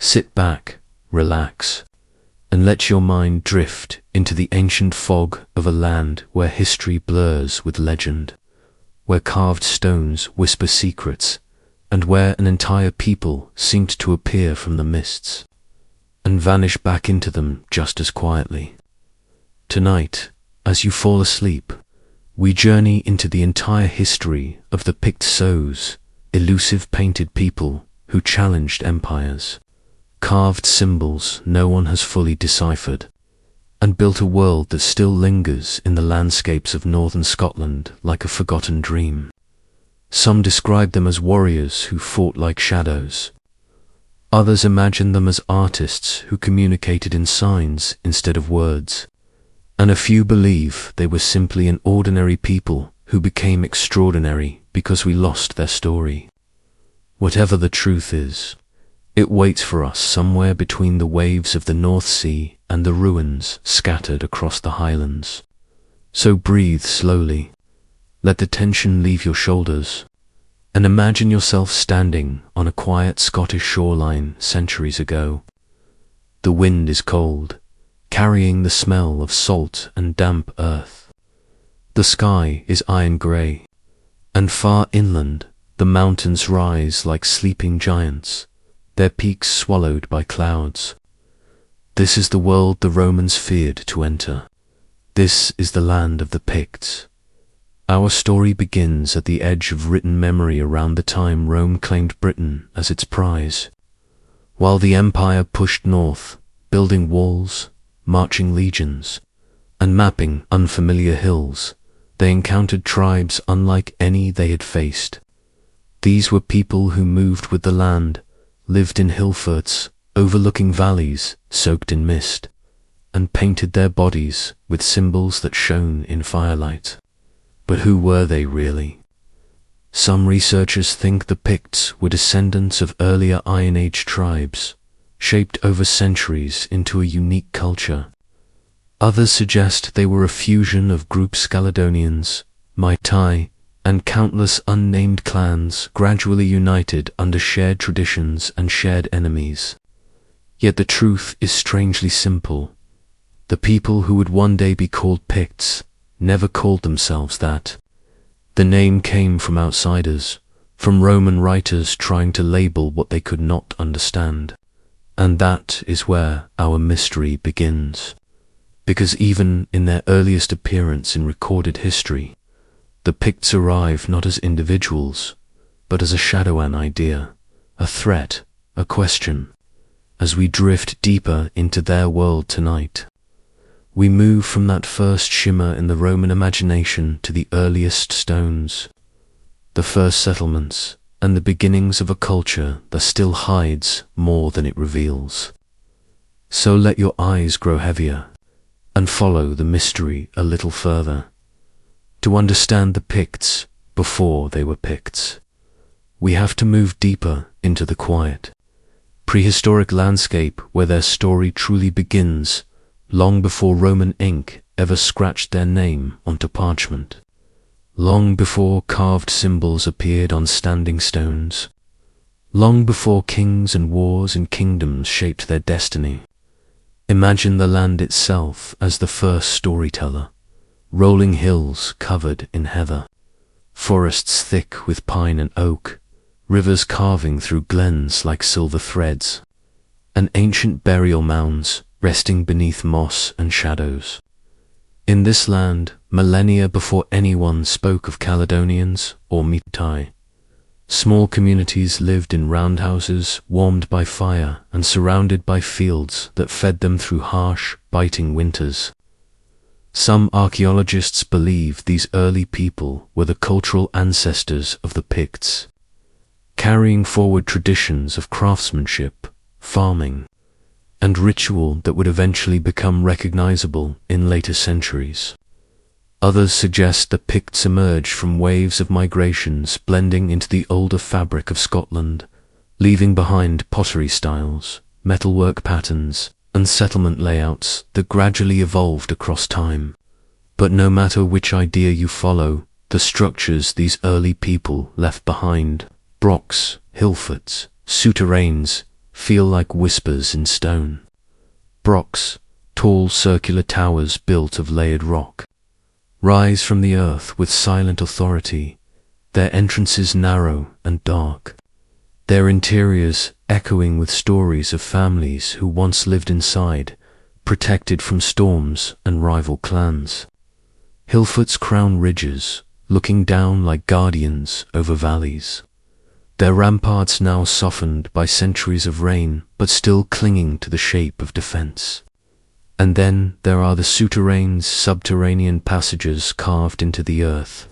Sit back, relax, and let your mind drift into the ancient fog of a land where history blurs with legend, where carved stones whisper secrets, and where an entire people seemed to appear from the mists and vanish back into them just as quietly. Tonight, as you fall asleep, we journey into the entire history of the Picts, elusive painted people who challenged empires, carved symbols no one has fully deciphered, and built a world that still lingers in the landscapes of northern Scotland like a forgotten dream. Some describe them as warriors who fought like shadows. Others imagine them as artists who communicated in signs instead of words. And a few believe they were simply an ordinary people who became extraordinary because we lost their story. Whatever the truth is, it waits for us somewhere between the waves of the North Sea and the ruins scattered across the highlands. So breathe slowly, let the tension leave your shoulders, and imagine yourself standing on a quiet Scottish shoreline centuries ago. The wind is cold, carrying the smell of salt and damp earth. The sky is iron grey, and far inland the mountains rise like sleeping giants, their peaks swallowed by clouds. This is the world the Romans feared to enter. This is the land of the Picts. Our story begins at the edge of written memory around the time Rome claimed Britain as its prize. While the empire pushed north, building walls, marching legions, and mapping unfamiliar hills, they encountered tribes unlike any they had faced. These were people who moved with the land, lived in hill forts, overlooking valleys soaked in mist, and painted their bodies with symbols that shone in firelight. But who were they really? Some researchers think the Picts were descendants of earlier Iron Age tribes, shaped over centuries into a unique culture. Others suggest they were a fusion of groups Caledonians, Mai-Tai, and countless unnamed clans gradually united under shared traditions and shared enemies. Yet the truth is strangely simple. The people who would one day be called Picts never called themselves that. The name came from outsiders, from Roman writers trying to label what they could not understand. And that is where our mystery begins. Because even in their earliest appearance in recorded history, the Picts arrive not as individuals, but as a shadow, an idea, a threat, a question. As we drift deeper into their world tonight, we move from that first shimmer in the Roman imagination to the earliest stones, the first settlements, and the beginnings of a culture that still hides more than it reveals. So let your eyes grow heavier, and follow the mystery a little further. To understand the Picts before they were Picts, we have to move deeper into the quiet, prehistoric landscape where their story truly begins, long before Roman ink ever scratched their name onto parchment, long before carved symbols appeared on standing stones, long before kings and wars and kingdoms shaped their destiny. Imagine the land itself as the first storyteller, rolling hills covered in heather, forests thick with pine and oak, rivers carving through glens like silver threads, and ancient burial mounds resting beneath moss and shadows. In this land, millennia before anyone spoke of Caledonians or Mai-Tai, small communities lived in roundhouses warmed by fire and surrounded by fields that fed them through harsh, biting winters. Some archaeologists believe these early people were the cultural ancestors of the Picts, carrying forward traditions of craftsmanship, farming, and ritual that would eventually become recognizable in later centuries. Others suggest the Picts emerged from waves of migrations blending into the older fabric of Scotland, leaving behind pottery styles, metalwork patterns, and settlement layouts that gradually evolved across time. But no matter which idea you follow, the structures these early people left behind, brocks, hill forts, souterrains, feel like whispers in stone. Brocks, tall circular towers built of layered rock, rise from the earth with silent authority, their entrances narrow and dark, their interiors echoing with stories of families who once lived inside, protected from storms and rival clans. Hillforts crown ridges, looking down like guardians over valleys, their ramparts now softened by centuries of rain but still clinging to the shape of defense. And then there are the souterrains, subterranean passages carved into the earth,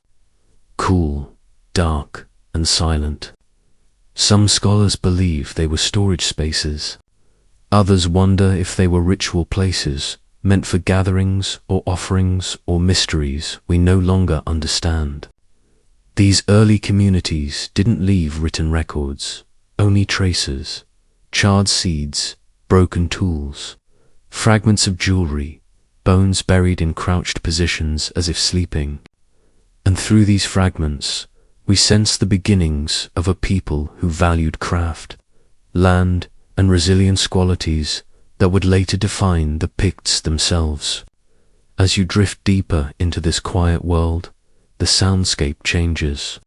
cool, dark, and silent. Some scholars believe they were storage spaces. Others wonder if they were ritual places, meant for gatherings or offerings or mysteries we no longer understand. These early communities didn't leave written records, only traces, charred seeds, broken tools, fragments of jewelry, bones buried in crouched positions as if sleeping. And through these fragments, we sense the beginnings of a people who valued craft, land, and resilience qualities that would later define the Picts themselves. As you drift deeper into this quiet world, the soundscape changes.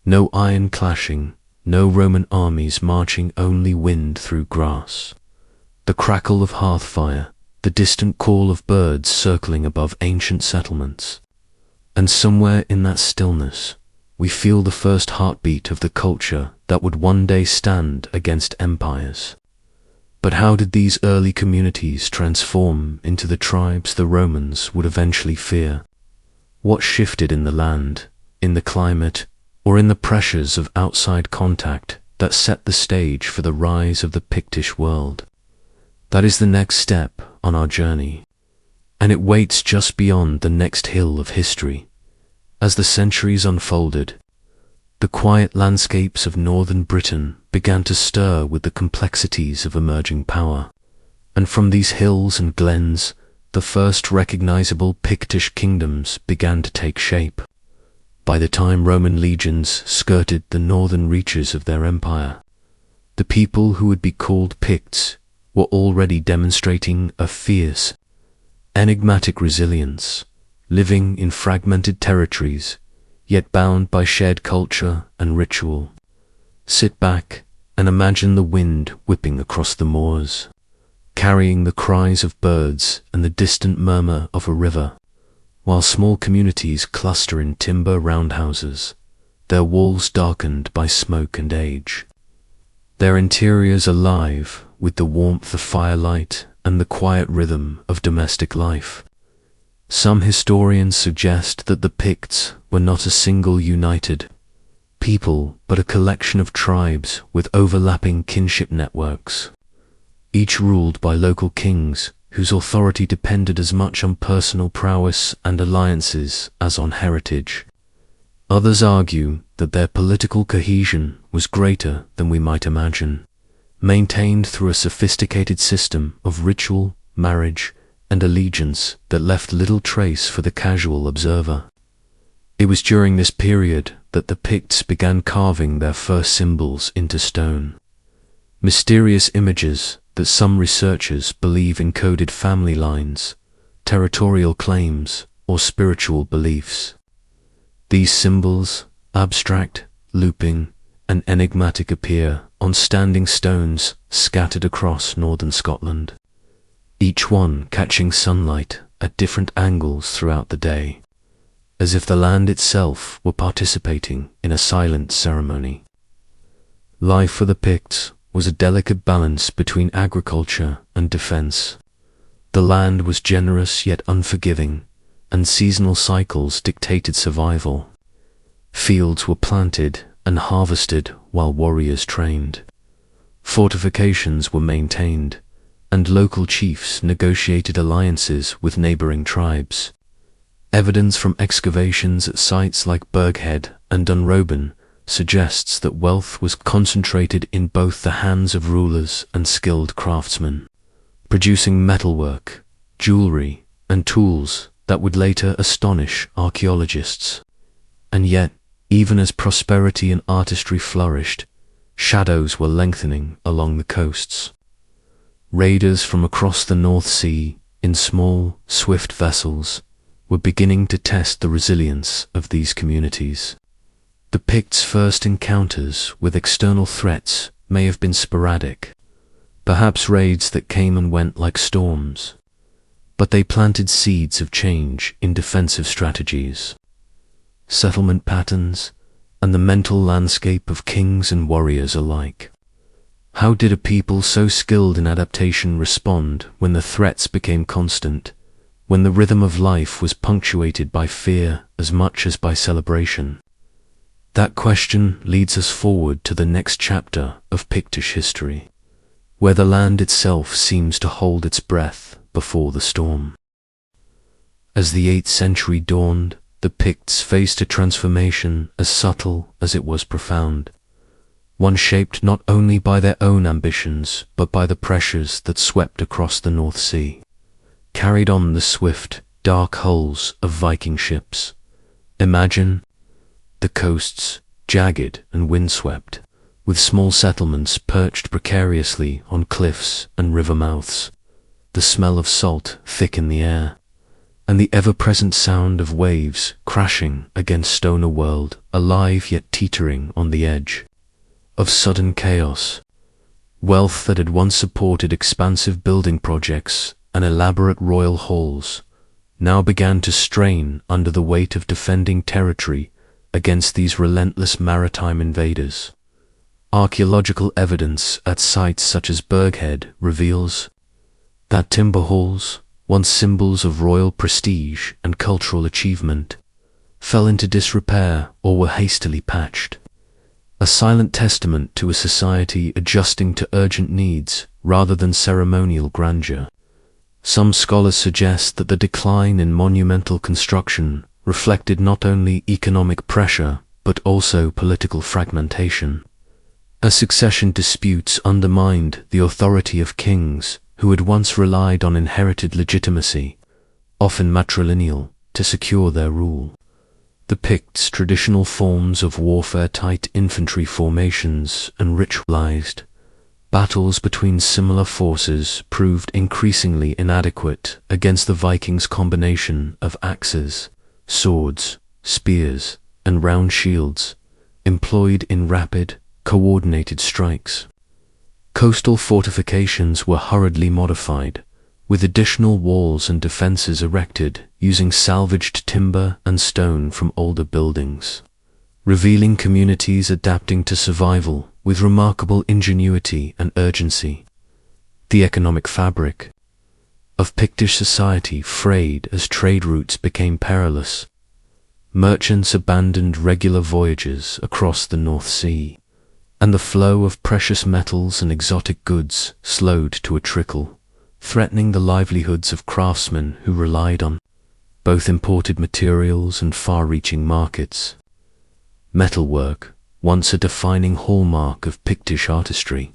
No iron clashing, no Roman armies marching, only wind through grass. The crackle of hearth fire, the distant call of birds circling above ancient settlements. And somewhere in that stillness, we feel the first heartbeat of the culture that would one day stand against empires. But how did these early communities transform into the tribes the Romans would eventually fear? What shifted in the land, in the climate, or in the pressures of outside contact that set the stage for the rise of the Pictish world? That is the next step on our journey, and it waits just beyond the next hill of history. As the centuries unfolded, the quiet landscapes of northern Britain began to stir with the complexities of emerging power, and from these hills and glens, the first recognizable Pictish kingdoms began to take shape. By the time Roman legions skirted the northern reaches of their empire, the people who would be called Picts were already demonstrating a fierce, enigmatic resilience, living in fragmented territories, yet bound by shared culture and ritual. Sit back and imagine the wind whipping across the moors, carrying the cries of birds and the distant murmur of a river, while small communities cluster in timber roundhouses, their walls darkened by smoke and age, their interiors alive with the warmth of firelight and the quiet rhythm of domestic life. Some historians suggest that the Picts were not a single united people, but a collection of tribes with overlapping kinship networks, each ruled by local kings whose authority depended as much on personal prowess and alliances as on heritage. Others argue that their political cohesion was greater than we might imagine, maintained through a sophisticated system of ritual, marriage, and allegiance that left little trace for the casual observer. It was during this period that the Picts began carving their first symbols into stone, mysterious images that some researchers believe encoded family lines, territorial claims, or spiritual beliefs. These symbols, abstract, looping, and enigmatic, appear on standing stones scattered across northern Scotland, each one catching sunlight at different angles throughout the day, as if the land itself were participating in a silent ceremony. Life for the Picts was a delicate balance between agriculture and defense. The land was generous yet unforgiving, and seasonal cycles dictated survival. Fields were planted and harvested while warriors trained. Fortifications were maintained, and local chiefs negotiated alliances with neighboring tribes. Evidence from excavations at sites like Burghead and Dunroban suggests that wealth was concentrated in both the hands of rulers and skilled craftsmen, producing metalwork, jewelry, and tools that would later astonish archaeologists. And yet, even as prosperity and artistry flourished, shadows were lengthening along the coasts. Raiders from across the North Sea, in small, swift vessels, were beginning to test the resilience of these communities. The Picts' first encounters with external threats may have been sporadic, perhaps raids that came and went like storms, but they planted seeds of change in defensive strategies, settlement patterns, and the mental landscape of kings and warriors alike. How did a people so skilled in adaptation respond when the threats became constant, when the rhythm of life was punctuated by fear as much as by celebration? That question leads us forward to the next chapter of Pictish history, where the land itself seems to hold its breath before the storm. As the 8th century dawned, the Picts faced a transformation as subtle as it was profound, one shaped not only by their own ambitions but by the pressures that swept across the North Sea, carried on the swift, dark hulls of Viking ships. Imagine the coasts, jagged and windswept, with small settlements perched precariously on cliffs and river mouths, the smell of salt thick in the air, and the ever-present sound of waves crashing against stone, a world alive yet teetering on the edge of sudden chaos. Wealth that had once supported expansive building projects and elaborate royal halls now began to strain under the weight of defending territory against these relentless maritime invaders. Archaeological evidence at sites such as Burghead reveals that timber halls, once symbols of royal prestige and cultural achievement, fell into disrepair or were hastily patched, a silent testament to a society adjusting to urgent needs rather than ceremonial grandeur. Some scholars suggest that the decline in monumental construction reflected not only economic pressure but also political fragmentation. As succession disputes undermined the authority of kings who had once relied on inherited legitimacy, often matrilineal, to secure their rule. The Picts' traditional forms of warfare, tight infantry formations and ritualized battles between similar forces, proved increasingly inadequate against the Vikings' combination of axes, swords, spears, and round shields, employed in rapid, coordinated strikes. Coastal fortifications were hurriedly modified, with additional walls and defenses erected using salvaged timber and stone from older buildings, revealing communities adapting to survival with remarkable ingenuity and urgency. The economic fabric of Pictish society frayed as trade routes became perilous. Merchants abandoned regular voyages across the North Sea, and the flow of precious metals and exotic goods slowed to a trickle, threatening the livelihoods of craftsmen who relied on both imported materials and far-reaching markets. Metalwork, once a defining hallmark of Pictish artistry,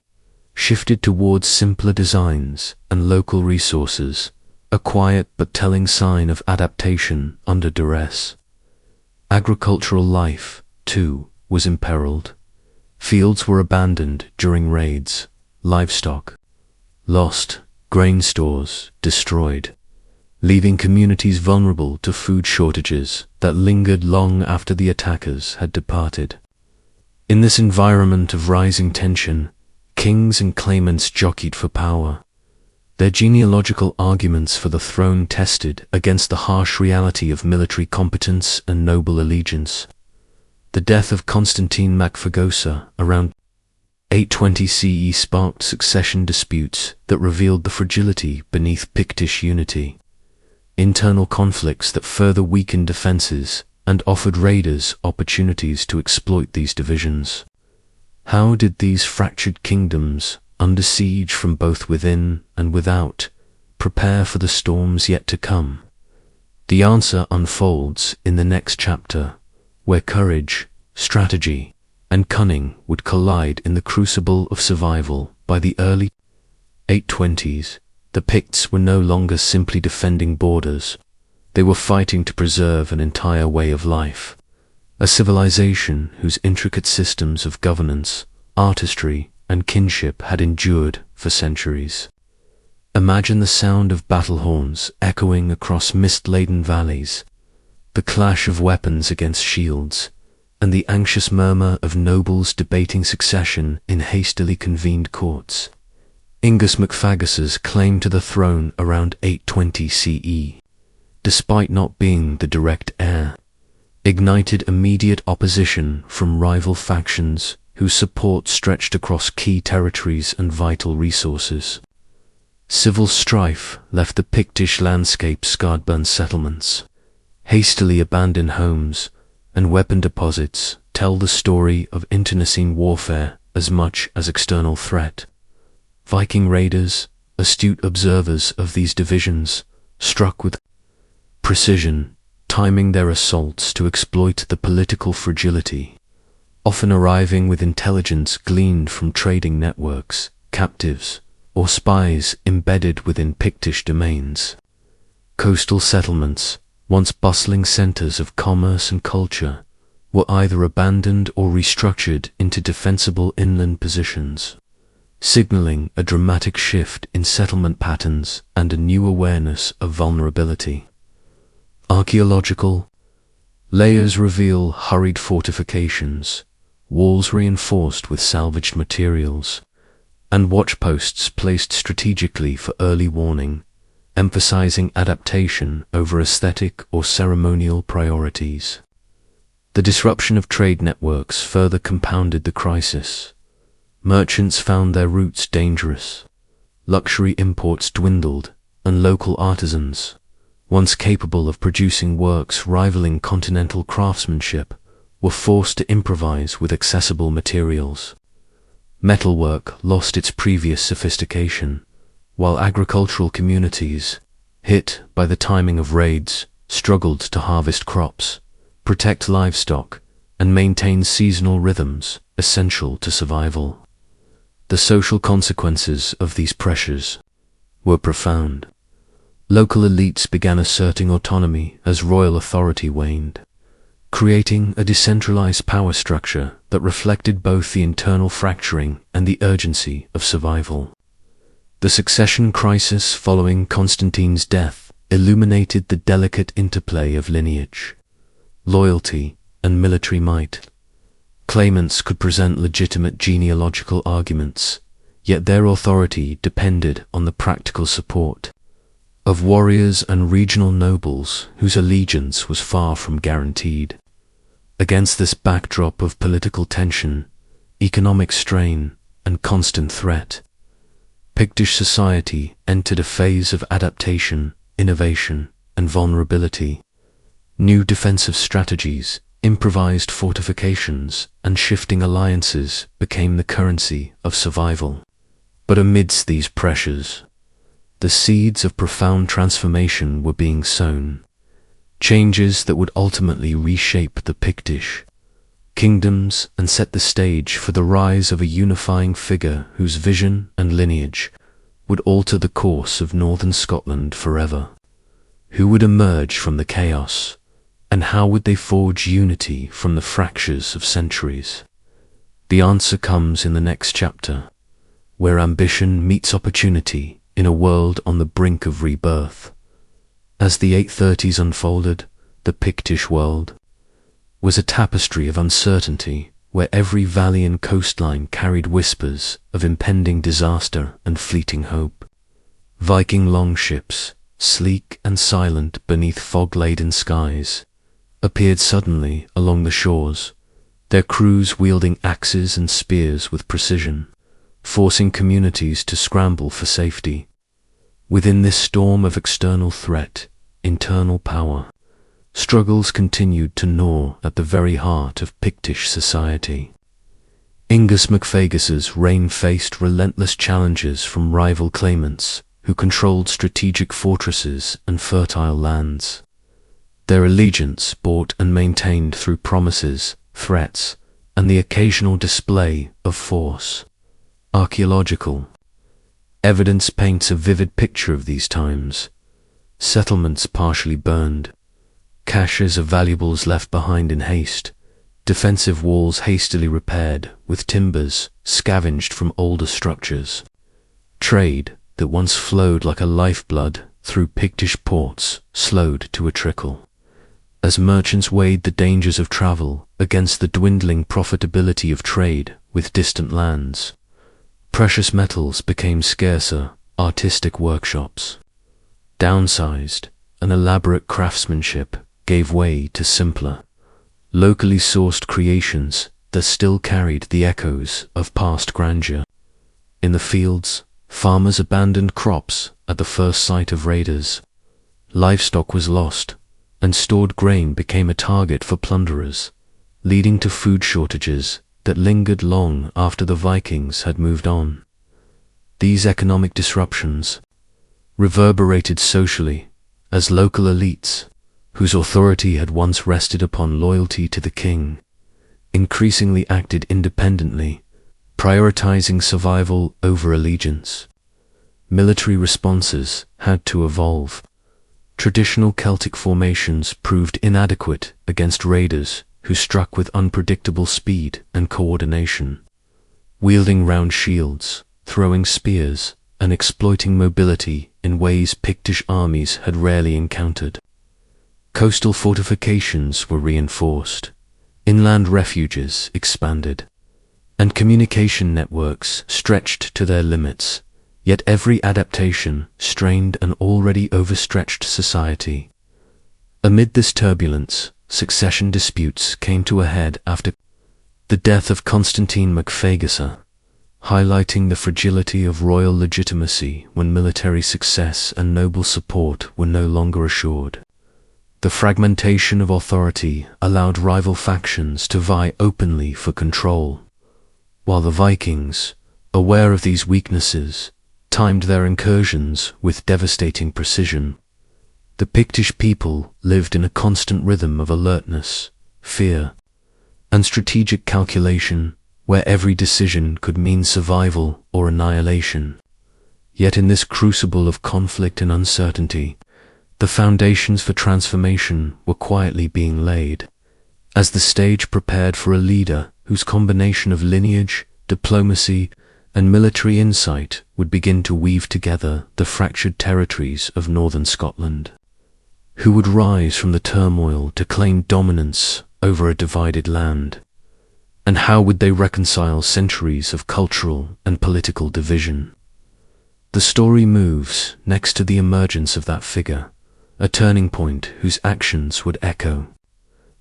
shifted towards simpler designs and local resources, a quiet but telling sign of adaptation under duress. Agricultural life, too, was imperiled. Fields were abandoned during raids, livestock lost, grain stores destroyed, leaving communities vulnerable to food shortages that lingered long after the attackers had departed. In this environment of rising tension, kings and claimants jockeyed for power, their genealogical arguments for the throne tested against the harsh reality of military competence and noble allegiance. The death of Constantine Macphagosa around 820 CE sparked succession disputes that revealed the fragility beneath Pictish unity, internal conflicts that further weakened defenses and offered raiders opportunities to exploit these divisions. How did these fractured kingdoms, under siege from both within and without, prepare for the storms yet to come? The answer unfolds in the next chapter, where courage, strategy, and cunning would collide in the crucible of survival. By the early 820s, the Picts were no longer simply defending borders. They were fighting to preserve an entire way of life, a civilization whose intricate systems of governance, artistry, and kinship had endured for centuries. Imagine the sound of battle horns echoing across mist-laden valleys, the clash of weapons against shields, and the anxious murmur of nobles debating succession in hastily convened courts. Ingus MacFagus's claim to the throne around 820 CE, despite not being the direct heir, ignited immediate opposition from rival factions whose support stretched across key territories and vital resources. Civil strife left the Pictish landscape scarred by settlements, hastily abandoned homes, and weapon deposits tell the story of internecine warfare as much as external threat. Viking raiders, astute observers of these divisions, struck with precision, timing their assaults to exploit the political fragility, often arriving with intelligence gleaned from trading networks, captives, or spies embedded within Pictish domains. Coastal settlements, once bustling centers of commerce and culture, were either abandoned or restructured into defensible inland positions, signaling a dramatic shift in settlement patterns and a new awareness of vulnerability. Archaeological layers reveal hurried fortifications, walls reinforced with salvaged materials, and watchposts placed strategically for early warning, emphasizing adaptation over aesthetic or ceremonial priorities. The disruption of trade networks further compounded the crisis. Merchants found their routes dangerous, luxury imports dwindled, and local artisans, once capable of producing works rivaling continental craftsmanship, were forced to improvise with accessible materials. Metalwork lost its previous sophistication, while agricultural communities, hit by the timing of raids, struggled to harvest crops, protect livestock, and maintain seasonal rhythms essential to survival. The social consequences of these pressures were profound. Local elites began asserting autonomy as royal authority waned, creating a decentralized power structure that reflected both the internal fracturing and the urgency of survival. The succession crisis following Constantine's death illuminated the delicate interplay of lineage, loyalty, and military might. Claimants could present legitimate genealogical arguments, yet their authority depended on the practical support of warriors and regional nobles whose allegiance was far from guaranteed. Against this backdrop of political tension, economic strain, and constant threat, Pictish society entered a phase of adaptation, innovation, and vulnerability. New defensive strategies, improvised fortifications, and shifting alliances became the currency of survival. But amidst these pressures, the seeds of profound transformation were being sown, changes that would ultimately reshape the Pictish kingdoms and set the stage for the rise of a unifying figure whose vision and lineage would alter the course of northern Scotland forever. Who would emerge from the chaos, and how would they forge unity from the fractures of centuries? The answer comes in the next chapter, where ambition meets opportunity in a world on the brink of rebirth. As the 830s unfolded, the Pictish world was a tapestry of uncertainty where every valley and coastline carried whispers of impending disaster and fleeting hope. Viking longships, sleek and silent beneath fog-laden skies, appeared suddenly along the shores, their crews wielding axes and spears with precision, forcing communities to scramble for safety. Within this storm of external threat, internal power, struggles continued to gnaw at the very heart of Pictish society. Ingus MacFagus's reign faced relentless challenges from rival claimants who controlled strategic fortresses and fertile lands. Their allegiance bought and maintained through promises, threats, and the occasional display of force. Archaeological evidence paints a vivid picture of these times. Settlements partially burned, caches of valuables left behind in haste, defensive walls hastily repaired with timbers scavenged from older structures. Trade that once flowed like a lifeblood through Pictish ports slowed to a trickle, as merchants weighed the dangers of travel against the dwindling profitability of trade with distant lands. Precious metals became scarcer, artistic workshops downsized, and elaborate craftsmanship gave way to simpler, locally sourced creations that still carried the echoes of past grandeur. In the fields, farmers abandoned crops at the first sight of raiders. Livestock was lost, and stored grain became a target for plunderers, leading to food shortages that lingered long after the Vikings had moved on. These economic disruptions reverberated socially as local elites, whose authority had once rested upon loyalty to the king, increasingly acted independently, prioritizing survival over allegiance. Military responses had to evolve. Traditional Celtic formations proved inadequate against raiders who struck with unpredictable speed and coordination, wielding round shields, throwing spears, and exploiting mobility in ways Pictish armies had rarely encountered. Coastal fortifications were reinforced, inland refuges expanded, and communication networks stretched to their limits, yet every adaptation strained an already overstretched society. Amid this turbulence, succession disputes came to a head after the death of Constantine MacFagasa, highlighting the fragility of royal legitimacy when military success and noble support were no longer assured. The fragmentation of authority allowed rival factions to vie openly for control, while the Vikings, aware of these weaknesses, timed their incursions with devastating precision. The Pictish people lived in a constant rhythm of alertness, fear, and strategic calculation, where every decision could mean survival or annihilation. Yet in this crucible of conflict and uncertainty, the foundations for transformation were quietly being laid, as the stage prepared for a leader whose combination of lineage, diplomacy, and military insight would begin to weave together the fractured territories of northern Scotland. Who would rise from the turmoil to claim dominance over a divided land? And how would they reconcile centuries of cultural and political division? The story moves next to the emergence of that figure, a turning point whose actions would echo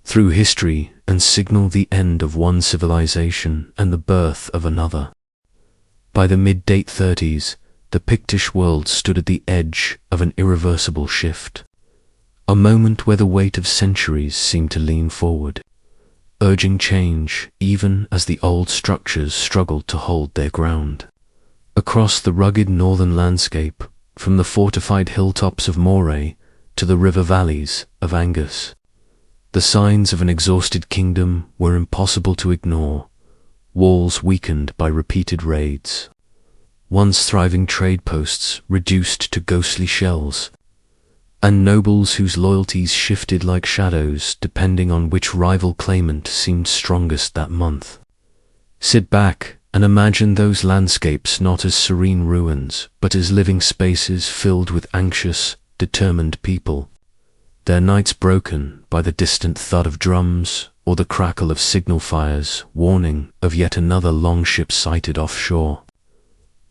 through history and signal the end of one civilization and the birth of another. By the mid-date 30s, the Pictish world stood at the edge of an irreversible shift, a moment where the weight of centuries seemed to lean forward, urging change even as the old structures struggled to hold their ground. Across the rugged northern landscape, from the fortified hilltops of Moray to the river valleys of Angus, the signs of an exhausted kingdom were impossible to ignore, walls weakened by repeated raids, once thriving trade posts reduced to ghostly shells, and nobles whose loyalties shifted like shadows depending on which rival claimant seemed strongest that month. Sit back and imagine those landscapes not as serene ruins, but as living spaces filled with anxious, determined people, their nights broken by the distant thud of drums or the crackle of signal fires warning of yet another longship sighted offshore.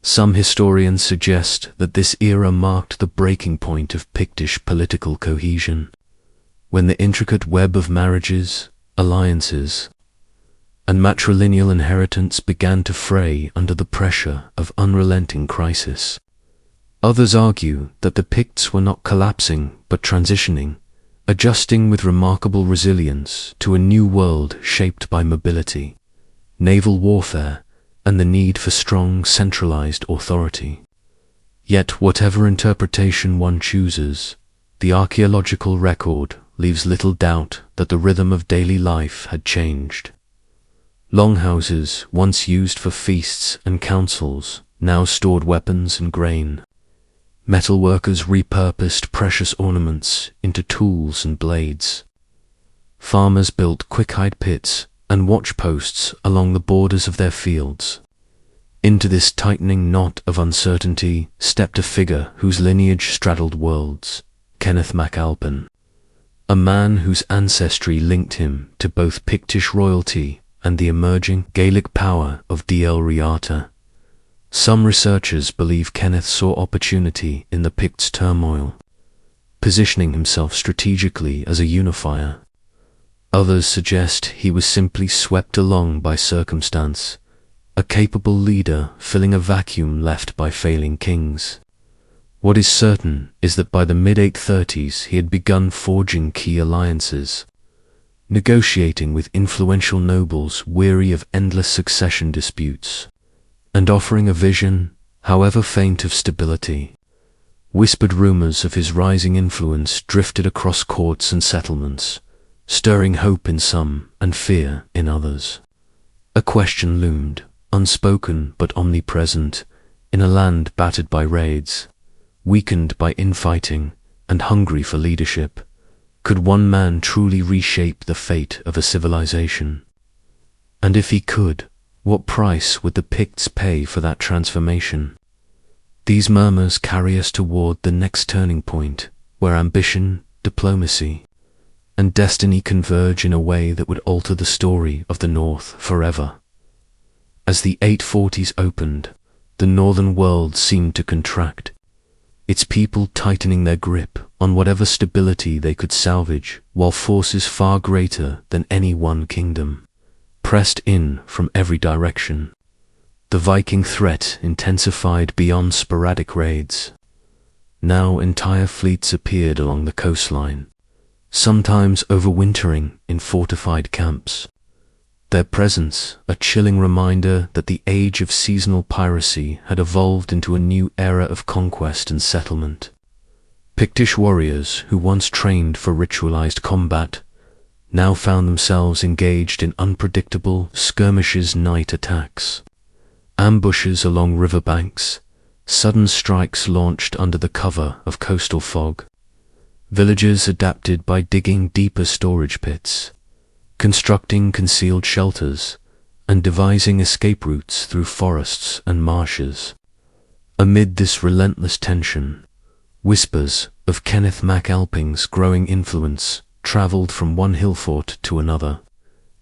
Some historians suggest that this era marked the breaking point of Pictish political cohesion, when the intricate web of marriages, alliances, and matrilineal inheritance began to fray under the pressure of unrelenting crisis. Others argue that the Picts were not collapsing but transitioning, adjusting with remarkable resilience to a new world shaped by mobility, naval warfare, and the need for strong, centralized authority. Yet whatever interpretation one chooses, the archaeological record leaves little doubt that the rhythm of daily life had changed. Longhouses, once used for feasts and councils, now stored weapons and grain. Metalworkers repurposed precious ornaments into tools and blades. Farmers built quick-hide pits and watch posts along the borders of their fields. Into this tightening knot of uncertainty stepped a figure whose lineage straddled worlds, Kenneth mac Alpin, a man whose ancestry linked him to both Pictish royalty and the emerging Gaelic power of Dal Riata. Some researchers believe Kenneth saw opportunity in the Picts' turmoil, positioning himself strategically as a unifier. Others suggest he was simply swept along by circumstance, a capable leader filling a vacuum left by failing kings. What is certain is that by the mid-830s he had begun forging key alliances, negotiating with influential nobles weary of endless succession disputes, and offering a vision, however faint, of stability. Whispered rumors of his rising influence drifted across courts and settlements, stirring hope in some and fear in others. A question loomed, unspoken but omnipresent, in a land battered by raids, weakened by infighting, and hungry for leadership. Could one man truly reshape the fate of a civilization? And if he could, what price would the Picts pay for that transformation? These murmurs carry us toward the next turning point, where ambition, diplomacy, and destiny converge in a way that would alter the story of the North forever. As the 840s opened, the northern world seemed to contract, its people tightening their grip on whatever stability they could salvage, while forces far greater than any one kingdom pressed in from every direction. The Viking threat intensified beyond sporadic raids. Now entire fleets appeared along the coastline, sometimes overwintering in fortified camps. Their presence a chilling reminder that the age of seasonal piracy had evolved into a new era of conquest and settlement. Pictish warriors who once trained for ritualized combat now found themselves engaged in unpredictable skirmishes, night attacks, ambushes along riverbanks, sudden strikes launched under the cover of coastal fog. Villages adapted by digging deeper storage pits, constructing concealed shelters, and devising escape routes through forests and marshes. Amid this relentless tension, whispers of Kenneth mac Alpin's growing influence travelled from one hill fort to another,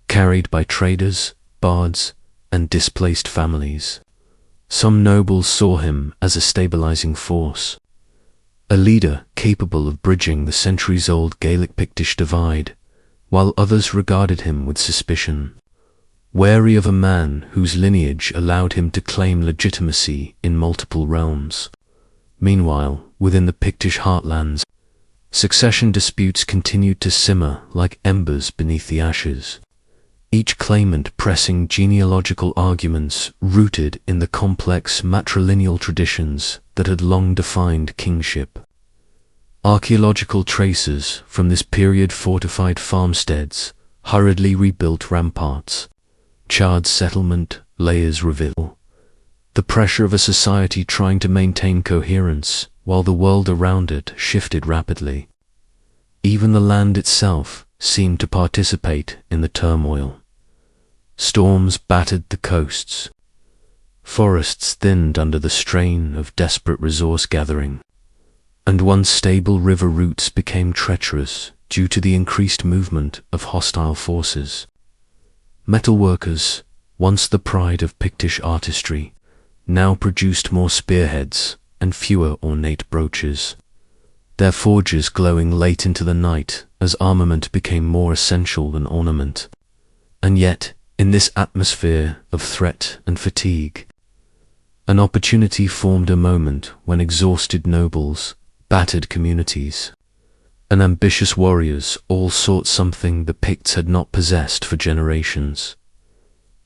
carried by traders, bards, and displaced families. Some nobles saw him as a stabilizing force, a leader capable of bridging the centuries-old Gaelic-Pictish divide, while others regarded him with suspicion, wary of a man whose lineage allowed him to claim legitimacy in multiple realms. Meanwhile, within the Pictish heartlands, succession disputes continued to simmer like embers beneath the ashes, each claimant pressing genealogical arguments rooted in the complex matrilineal traditions that had long defined kingship. Archaeological traces from this period fortified farmsteads, hurriedly rebuilt ramparts, charred settlement layers reveal the pressure of a society trying to maintain coherence while the world around it shifted rapidly. Even the land itself seemed to participate in the turmoil. Storms battered the coasts. Forests thinned under the strain of desperate resource gathering, and once stable river routes became treacherous due to the increased movement of hostile forces. Metalworkers, once the pride of Pictish artistry, now produced more spearheads and fewer ornate brooches, their forges glowing late into the night as armament became more essential than ornament. And yet, in this atmosphere of threat and fatigue, an opportunity formed a moment when exhausted nobles, battered communities, and ambitious warriors all sought something the Picts had not possessed for generations: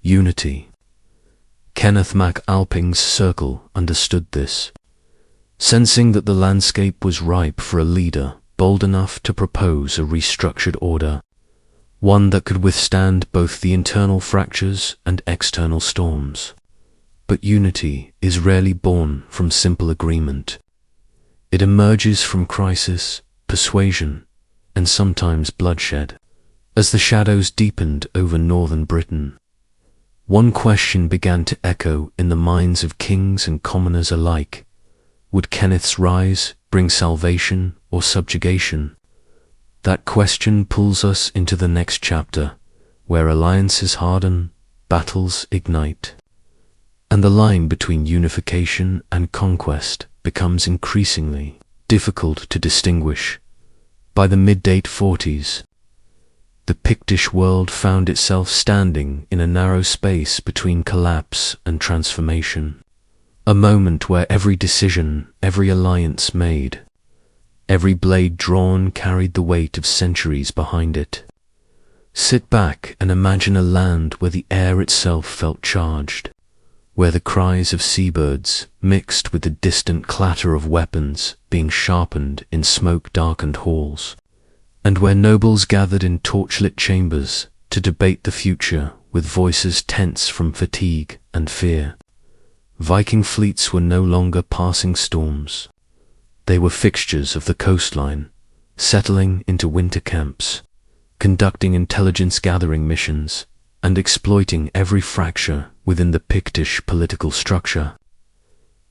unity. Kenneth mac Alpin's circle understood this, sensing that the landscape was ripe for a leader bold enough to propose a restructured order, one that could withstand both the internal fractures and external storms. But unity is rarely born from simple agreement. It emerges from crisis, persuasion, and sometimes bloodshed. As the shadows deepened over northern Britain, one question began to echo in the minds of kings and commoners alike. Would Kenneth's rise bring salvation or subjugation? That question pulls us into the next chapter, where alliances harden, battles ignite, and the line between unification and conquest becomes increasingly difficult to distinguish. By the mid-840s, the Pictish world found itself standing in a narrow space between collapse and transformation, a moment where every decision, every alliance made, every blade drawn carried the weight of centuries behind it. Sit back and imagine a land where the air itself felt charged, where the cries of seabirds mixed with the distant clatter of weapons being sharpened in smoke-darkened halls, and where nobles gathered in torchlit chambers to debate the future with voices tense from fatigue and fear. Viking fleets were no longer passing storms. They were fixtures of the coastline, settling into winter camps, conducting intelligence-gathering missions, and exploiting every fracture within the Pictish political structure.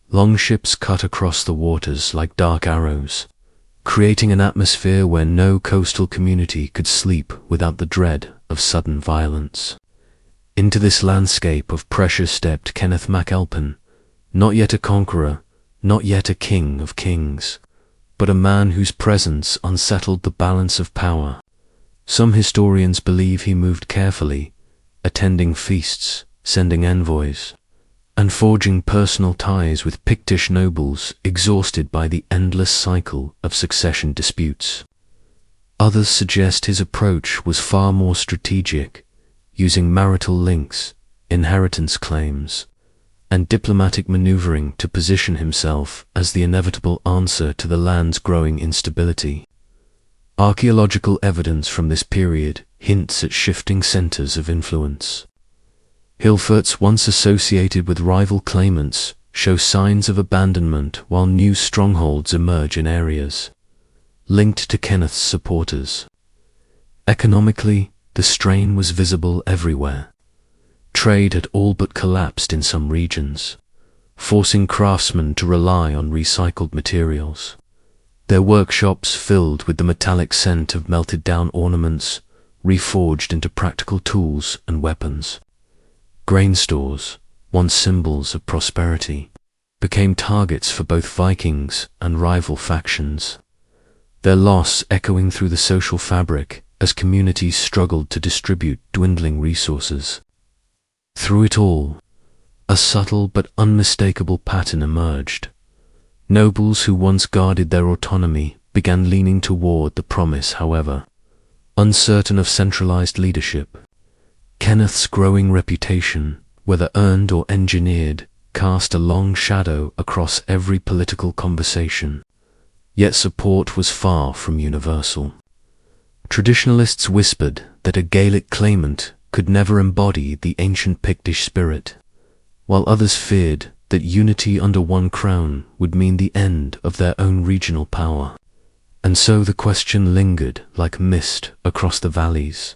Longships cut across the waters like dark arrows, creating an atmosphere where no coastal community could sleep without the dread of sudden violence. Into this landscape of pressure stepped Kenneth MacAlpin, not yet a conqueror, not yet a king of kings, but a man whose presence unsettled the balance of power. Some historians believe he moved carefully, attending feasts, sending envoys, and forging personal ties with Pictish nobles exhausted by the endless cycle of succession disputes. Others suggest his approach was far more strategic, using marital links, inheritance claims, and diplomatic maneuvering to position himself as the inevitable answer to the land's growing instability. Archaeological evidence from this period hints at shifting centers of influence. Hill forts once associated with rival claimants show signs of abandonment, while new strongholds emerge in areas linked to Kenneth's supporters. Economically, the strain was visible everywhere. Trade had all but collapsed in some regions, forcing craftsmen to rely on recycled materials. Their workshops filled with the metallic scent of melted-down ornaments, reforged into practical tools and weapons. Grain stores, once symbols of prosperity, became targets for both Vikings and rival factions, their loss echoing through the social fabric as communities struggled to distribute dwindling resources. Through it all, a subtle but unmistakable pattern emerged. Nobles who once guarded their autonomy began leaning toward the promise, however, uncertain of centralized leadership. Kenneth's growing reputation, whether earned or engineered, cast a long shadow across every political conversation, yet support was far from universal. Traditionalists whispered that a Gaelic claimant could never embody the ancient Pictish spirit, while others feared that unity under one crown would mean the end of their own regional power. And so the question lingered like mist across the valleys.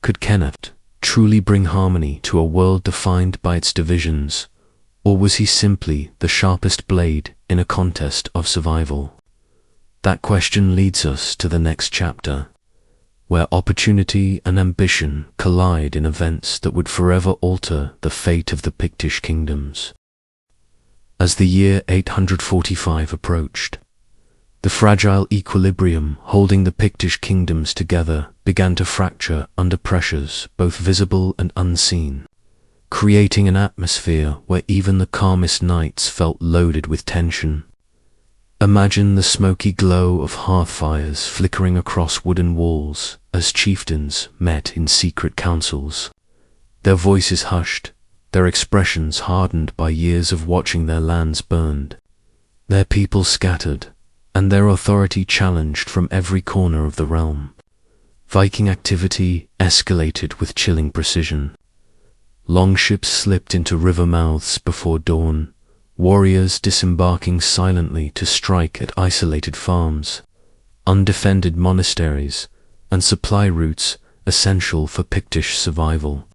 Could Kenneth truly bring harmony to a world defined by its divisions, or was he simply the sharpest blade in a contest of survival? That question leads us to the next chapter, where opportunity and ambition collide in events that would forever alter the fate of the Pictish kingdoms. As the year 845 approached, the fragile equilibrium holding the Pictish kingdoms together began to fracture under pressures both visible and unseen, creating an atmosphere where even the calmest nights felt loaded with tension. Imagine the smoky glow of hearth fires flickering across wooden walls as chieftains met in secret councils, their voices hushed, their expressions hardened by years of watching their lands burned, their people scattered, and their authority challenged from every corner of the realm. Viking activity escalated with chilling precision. Longships slipped into river mouths before dawn, warriors disembarking silently to strike at isolated farms, undefended monasteries, and supply routes essential for Pictish survival.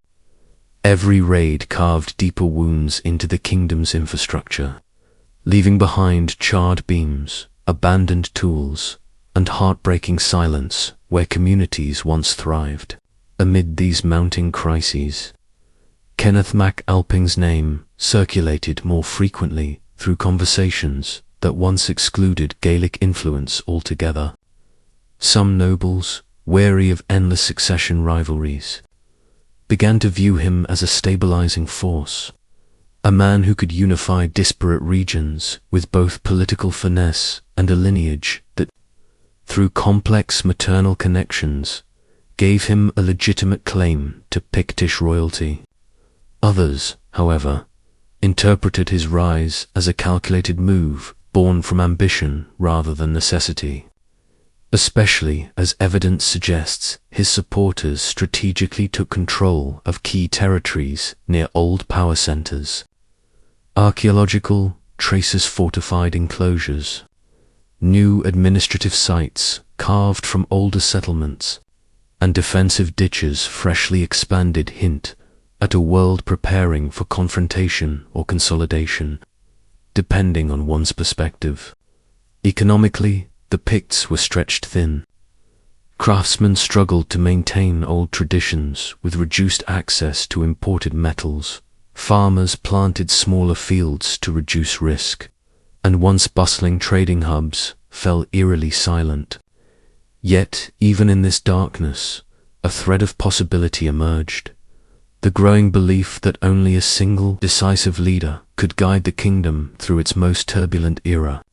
Every raid carved deeper wounds into the kingdom's infrastructure, leaving behind charred beams, abandoned tools, and heartbreaking silence where communities once thrived. Amid these mounting crises, Kenneth Mac Alpin's name circulated more frequently through conversations that once excluded Gaelic influence altogether. Some nobles, wary of endless succession rivalries, began to view him as a stabilizing force, a man who could unify disparate regions with both political finesse and a lineage that, through complex maternal connections, gave him a legitimate claim to Pictish royalty. Others, however, interpreted his rise as a calculated move born from ambition rather than necessity, especially as evidence suggests his supporters strategically took control of key territories near old power centers. Archaeological traces fortified enclosures, new administrative sites carved from older settlements, and defensive ditches freshly expanded hint at a world preparing for confrontation or consolidation, depending on one's perspective. Economically, the Picts were stretched thin. Craftsmen struggled to maintain old traditions with reduced access to imported metals. Farmers planted smaller fields to reduce risk, and once bustling trading hubs fell eerily silent. Yet, even in this darkness, a thread of possibility emerged. The growing belief that only a single decisive leader could guide the kingdom through its most turbulent era.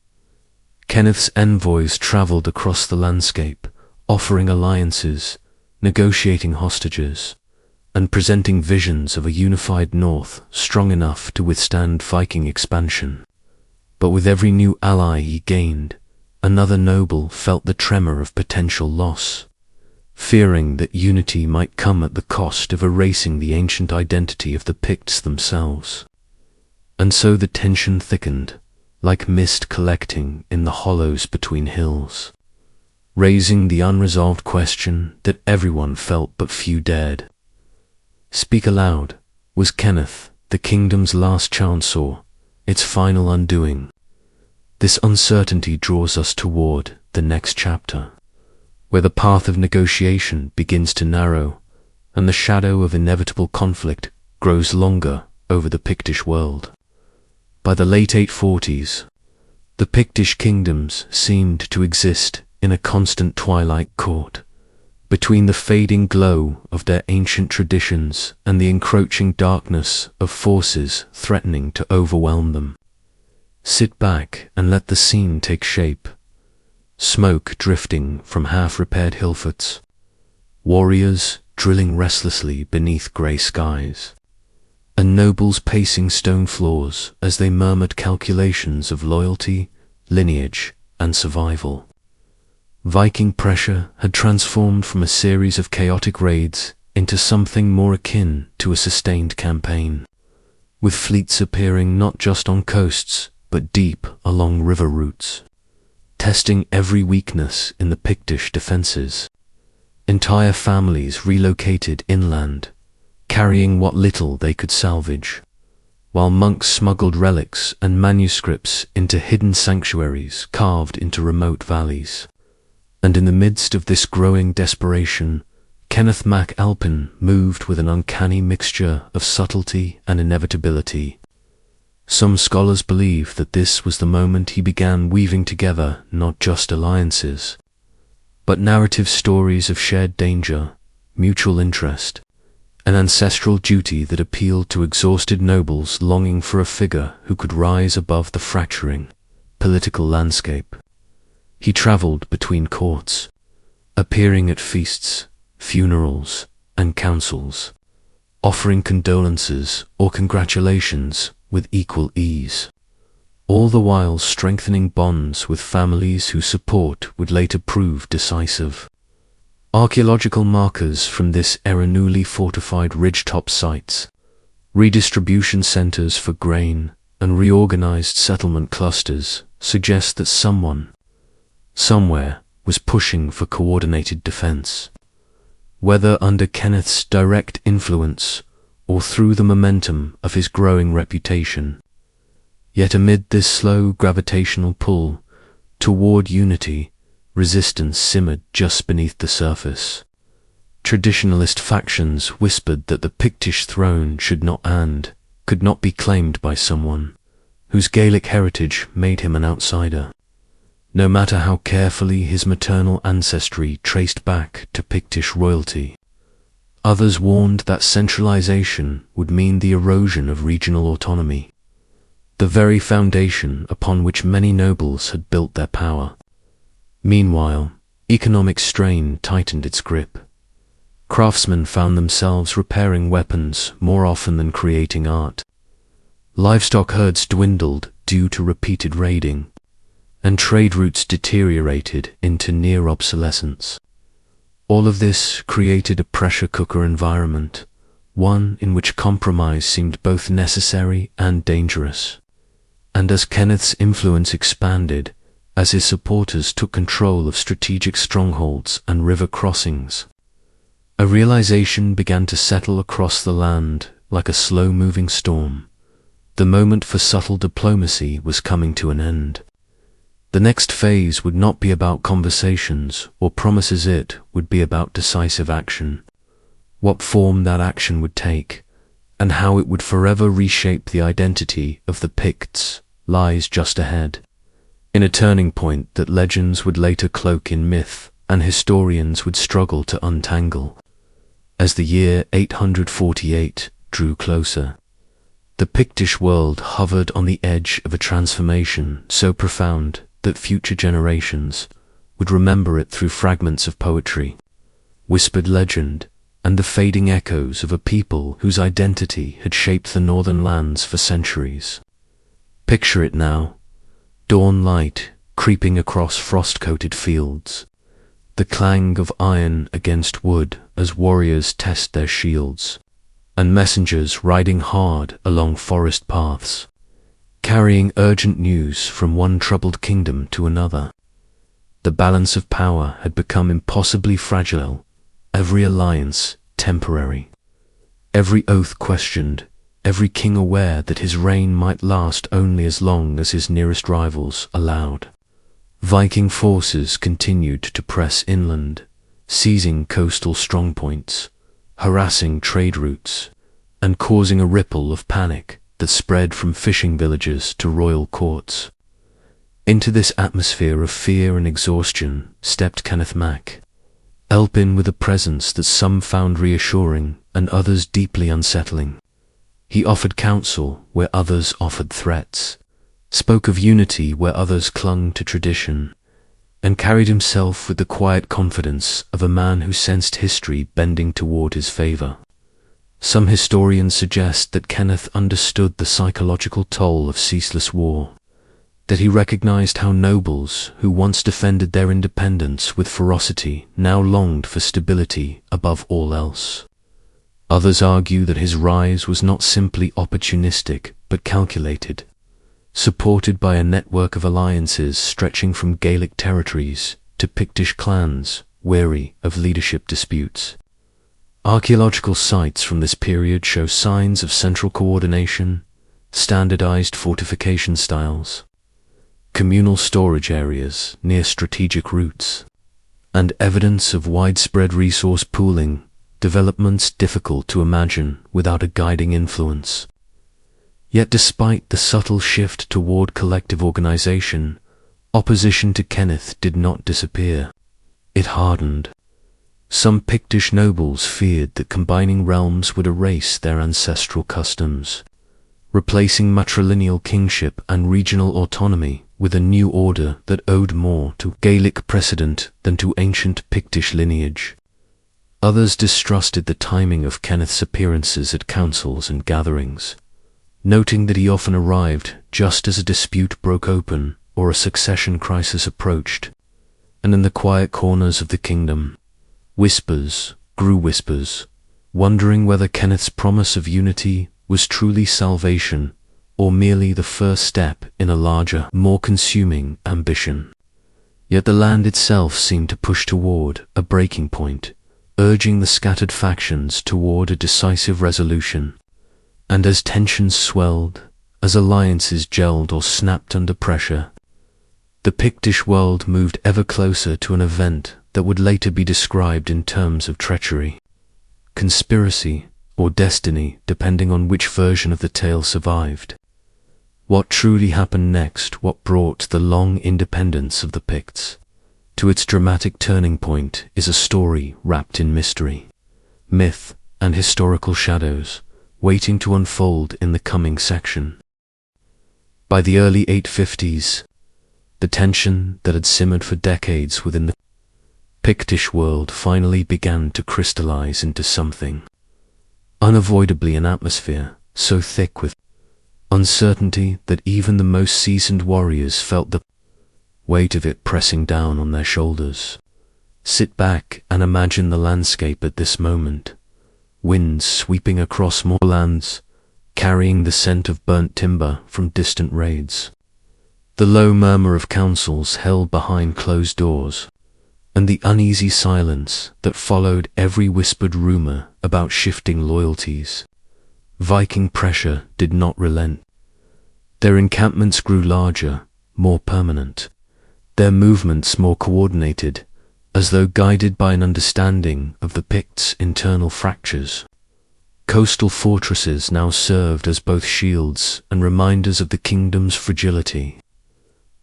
Kenneth's envoys travelled across the landscape, offering alliances, negotiating hostages, and presenting visions of a unified north strong enough to withstand Viking expansion. But with every new ally he gained, another noble felt the tremor of potential loss, fearing that unity might come at the cost of erasing the ancient identity of the Picts themselves. And so the tension thickened, like mist collecting in the hollows between hills, raising the unresolved question that everyone felt but few dared. Speak aloud. Was Kenneth, the kingdom's last chancellor, its final undoing? This uncertainty draws us toward the next chapter, where the path of negotiation begins to narrow, and the shadow of inevitable conflict grows longer over the Pictish world. By the late 840s, the Pictish kingdoms seemed to exist in a constant twilight court, between the fading glow of their ancient traditions and the encroaching darkness of forces threatening to overwhelm them. Sit back and let the scene take shape. Smoke drifting from half-repaired hill forts, warriors drilling restlessly beneath grey skies, and nobles pacing stone floors as they murmured calculations of loyalty, lineage, and survival. Viking pressure had transformed from a series of chaotic raids into something more akin to a sustained campaign, with fleets appearing not just on coasts but deep along river routes, testing every weakness in the Pictish defences. Entire families relocated inland, carrying what little they could salvage, while monks smuggled relics and manuscripts into hidden sanctuaries carved into remote valleys. And in the midst of this growing desperation, Kenneth Mac Alpin moved with an uncanny mixture of subtlety and inevitability. Some scholars believe that this was the moment he began weaving together not just alliances, but narrative stories of shared danger, mutual interest, an ancestral duty that appealed to exhausted nobles longing for a figure who could rise above the fracturing political landscape. He travelled between courts, appearing at feasts, funerals, and councils, offering condolences or congratulations with equal ease, all the while strengthening bonds with families whose support would later prove decisive. Archaeological markers from this era newly fortified ridgetop sites, redistribution centers for grain, and reorganized settlement clusters suggest that someone, somewhere, was pushing for coordinated defense. whether under Kenneth's direct influence or through the momentum of his growing reputation. Yet amid this slow gravitational pull toward unity, resistance simmered just beneath the surface. Traditionalist factions whispered that the Pictish throne should not and could not be claimed by someone whose Gaelic heritage made him an outsider, no matter how carefully his maternal ancestry traced back to Pictish royalty. Others warned that centralization would mean the erosion of regional autonomy, the very foundation upon which many nobles had built their power. Meanwhile, economic strain tightened its grip. Craftsmen found themselves repairing weapons more often than creating art. Livestock herds dwindled due to repeated raiding, and trade routes deteriorated into near obsolescence. All of this created a pressure cooker environment, one in which compromise seemed both necessary and dangerous. And as Kenneth's influence expanded, as his supporters took control of strategic strongholds and river crossings, a realization began to settle across the land like a slow-moving storm. The moment for subtle diplomacy was coming to an end. The next phase would not be about conversations or promises, it would be about decisive action. What form that action would take, and how it would forever reshape the identity of the Picts, lies just ahead, in a turning point that legends would later cloak in myth and historians would struggle to untangle. As the year 848 drew closer, the Pictish world hovered on the edge of a transformation so profound that future generations would remember it through fragments of poetry, whispered legend, and the fading echoes of a people whose identity had shaped the northern lands for centuries. Picture it now, dawn light creeping across frost-coated fields, the clang of iron against wood as warriors test their shields, and messengers riding hard along forest paths, carrying urgent news from one troubled kingdom to another. The balance of power had become impossibly fragile, every alliance temporary, every oath questioned, every king aware that his reign might last only as long as his nearest rivals allowed. Viking forces continued to press inland, seizing coastal strongpoints, harassing trade routes, and causing a ripple of panic that spread from fishing villages to royal courts. Into this atmosphere of fear and exhaustion stepped Kenneth Mac, Elpin with a presence that some found reassuring and others deeply unsettling. He offered counsel where others offered threats, spoke of unity where others clung to tradition, and carried himself with the quiet confidence of a man who sensed history bending toward his favor. Some historians suggest that Kenneth understood the psychological toll of ceaseless war, that he recognized how nobles who once defended their independence with ferocity now longed for stability above all else. Others argue that his rise was not simply opportunistic but calculated, supported by a network of alliances stretching from Gaelic territories to Pictish clans weary of leadership disputes. Archaeological sites from this period show signs of central coordination, standardized fortification styles, communal storage areas near strategic routes, and evidence of widespread resource pooling, developments difficult to imagine without a guiding influence. Yet despite the subtle shift toward collective organization, opposition to Kenneth did not disappear. It hardened. Some Pictish nobles feared that combining realms would erase their ancestral customs, replacing matrilineal kingship and regional autonomy with a new order that owed more to Gaelic precedent than to ancient Pictish lineage. Others distrusted the timing of Kenneth's appearances at councils and gatherings, noting that he often arrived just as a dispute broke open or a succession crisis approached. And in the quiet corners of the kingdom, whispers grew whispers, wondering whether Kenneth's promise of unity was truly salvation or merely the first step in a larger, more consuming ambition. Yet the land itself seemed to push toward a breaking point, urging the scattered factions toward a decisive resolution. And as tensions swelled, as alliances gelled or snapped under pressure, the Pictish world moved ever closer to an event that would later be described in terms of treachery, conspiracy, or destiny, depending on which version of the tale survived. What truly happened next, what brought the long independence of the Picts to its dramatic turning point, is a story wrapped in mystery, myth, and historical shadows, waiting to unfold in the coming section. By the early 850s, the tension that had simmered for decades within the Pictish world finally began to crystallize into something. Unavoidably an atmosphere so thick with uncertainty that even the most seasoned warriors felt the weight of it pressing down on their shoulders. Sit back and imagine the landscape at this moment. Winds sweeping across moorlands, carrying the scent of burnt timber from distant raids. The low murmur of councils held behind closed doors, and the uneasy silence that followed every whispered rumor about shifting loyalties. Viking pressure did not relent. Their encampments grew larger, more permanent, their movements more coordinated, as though guided by an understanding of the Picts' internal fractures. Coastal fortresses now served as both shields and reminders of the kingdom's fragility,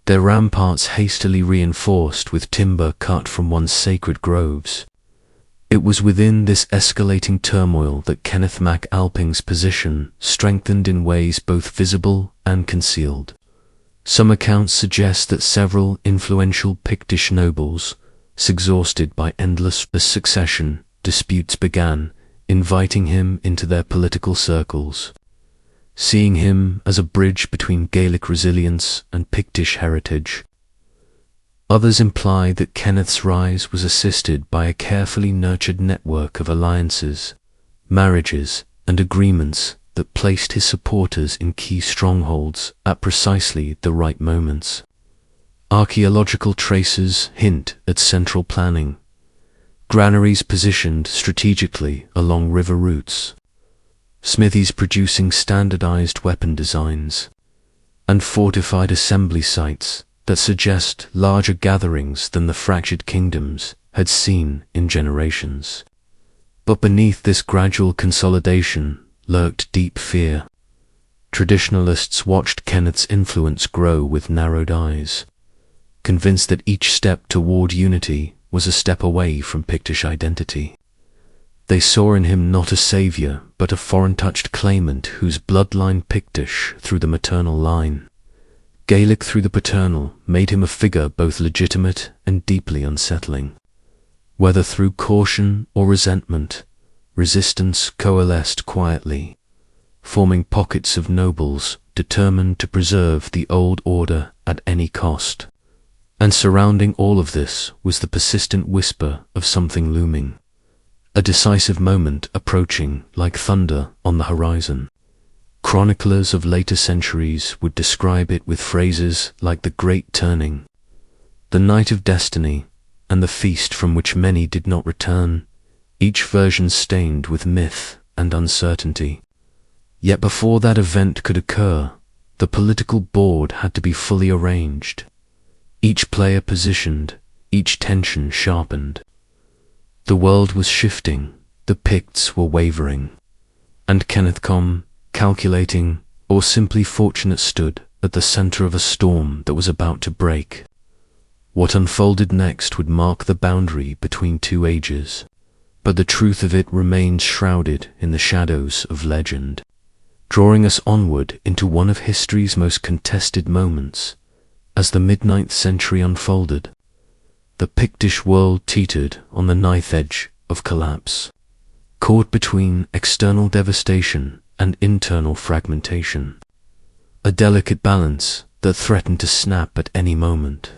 their ramparts hastily reinforced with timber cut from once sacred groves. It was within this escalating turmoil that Kenneth Mac Alping's position strengthened in ways both visible and concealed. Some accounts suggest that several influential Pictish nobles, exhausted by endless succession disputes, began inviting him into their political circles, seeing him as a bridge between Gaelic resilience and Pictish heritage. Others imply that Kenneth's rise was assisted by a carefully nurtured network of alliances, marriages, and agreements that placed his supporters in key strongholds at precisely the right moments. Archaeological traces hint at central planning, granaries positioned strategically along river routes, smithies producing standardized weapon designs, and fortified assembly sites that suggest larger gatherings than the fractured kingdoms had seen in generations. But beneath this gradual consolidation lurked deep fear. Traditionalists watched Kenneth's influence grow with narrowed eyes, convinced that each step toward unity was a step away from Pictish identity. They saw in him not a savior, but a foreign-touched claimant whose bloodline, Pictish through the maternal line, Gaelic through the paternal, made him a figure both legitimate and deeply unsettling. Whether through caution or resentment, resistance coalesced quietly, forming pockets of nobles determined to preserve the old order at any cost. And surrounding all of this was the persistent whisper of something looming, a decisive moment approaching like thunder on the horizon. Chroniclers of later centuries would describe it with phrases like the Great Turning, the Night of Destiny, and the feast from which many did not return, each version stained with myth and uncertainty. Yet before that event could occur, the political board had to be fully arranged, each player positioned, each tension sharpened. The world was shifting, the Picts were wavering, and Kenneth Com, calculating, or simply fortunate, stood at the center of a storm that was about to break. What unfolded next would mark the boundary between two ages, but the truth of it remains shrouded in the shadows of legend, drawing us onward into one of history's most contested moments. As the mid-9th century unfolded, the Pictish world teetered on the knife edge of collapse, caught between external devastation and internal fragmentation, a delicate balance that threatened to snap at any moment.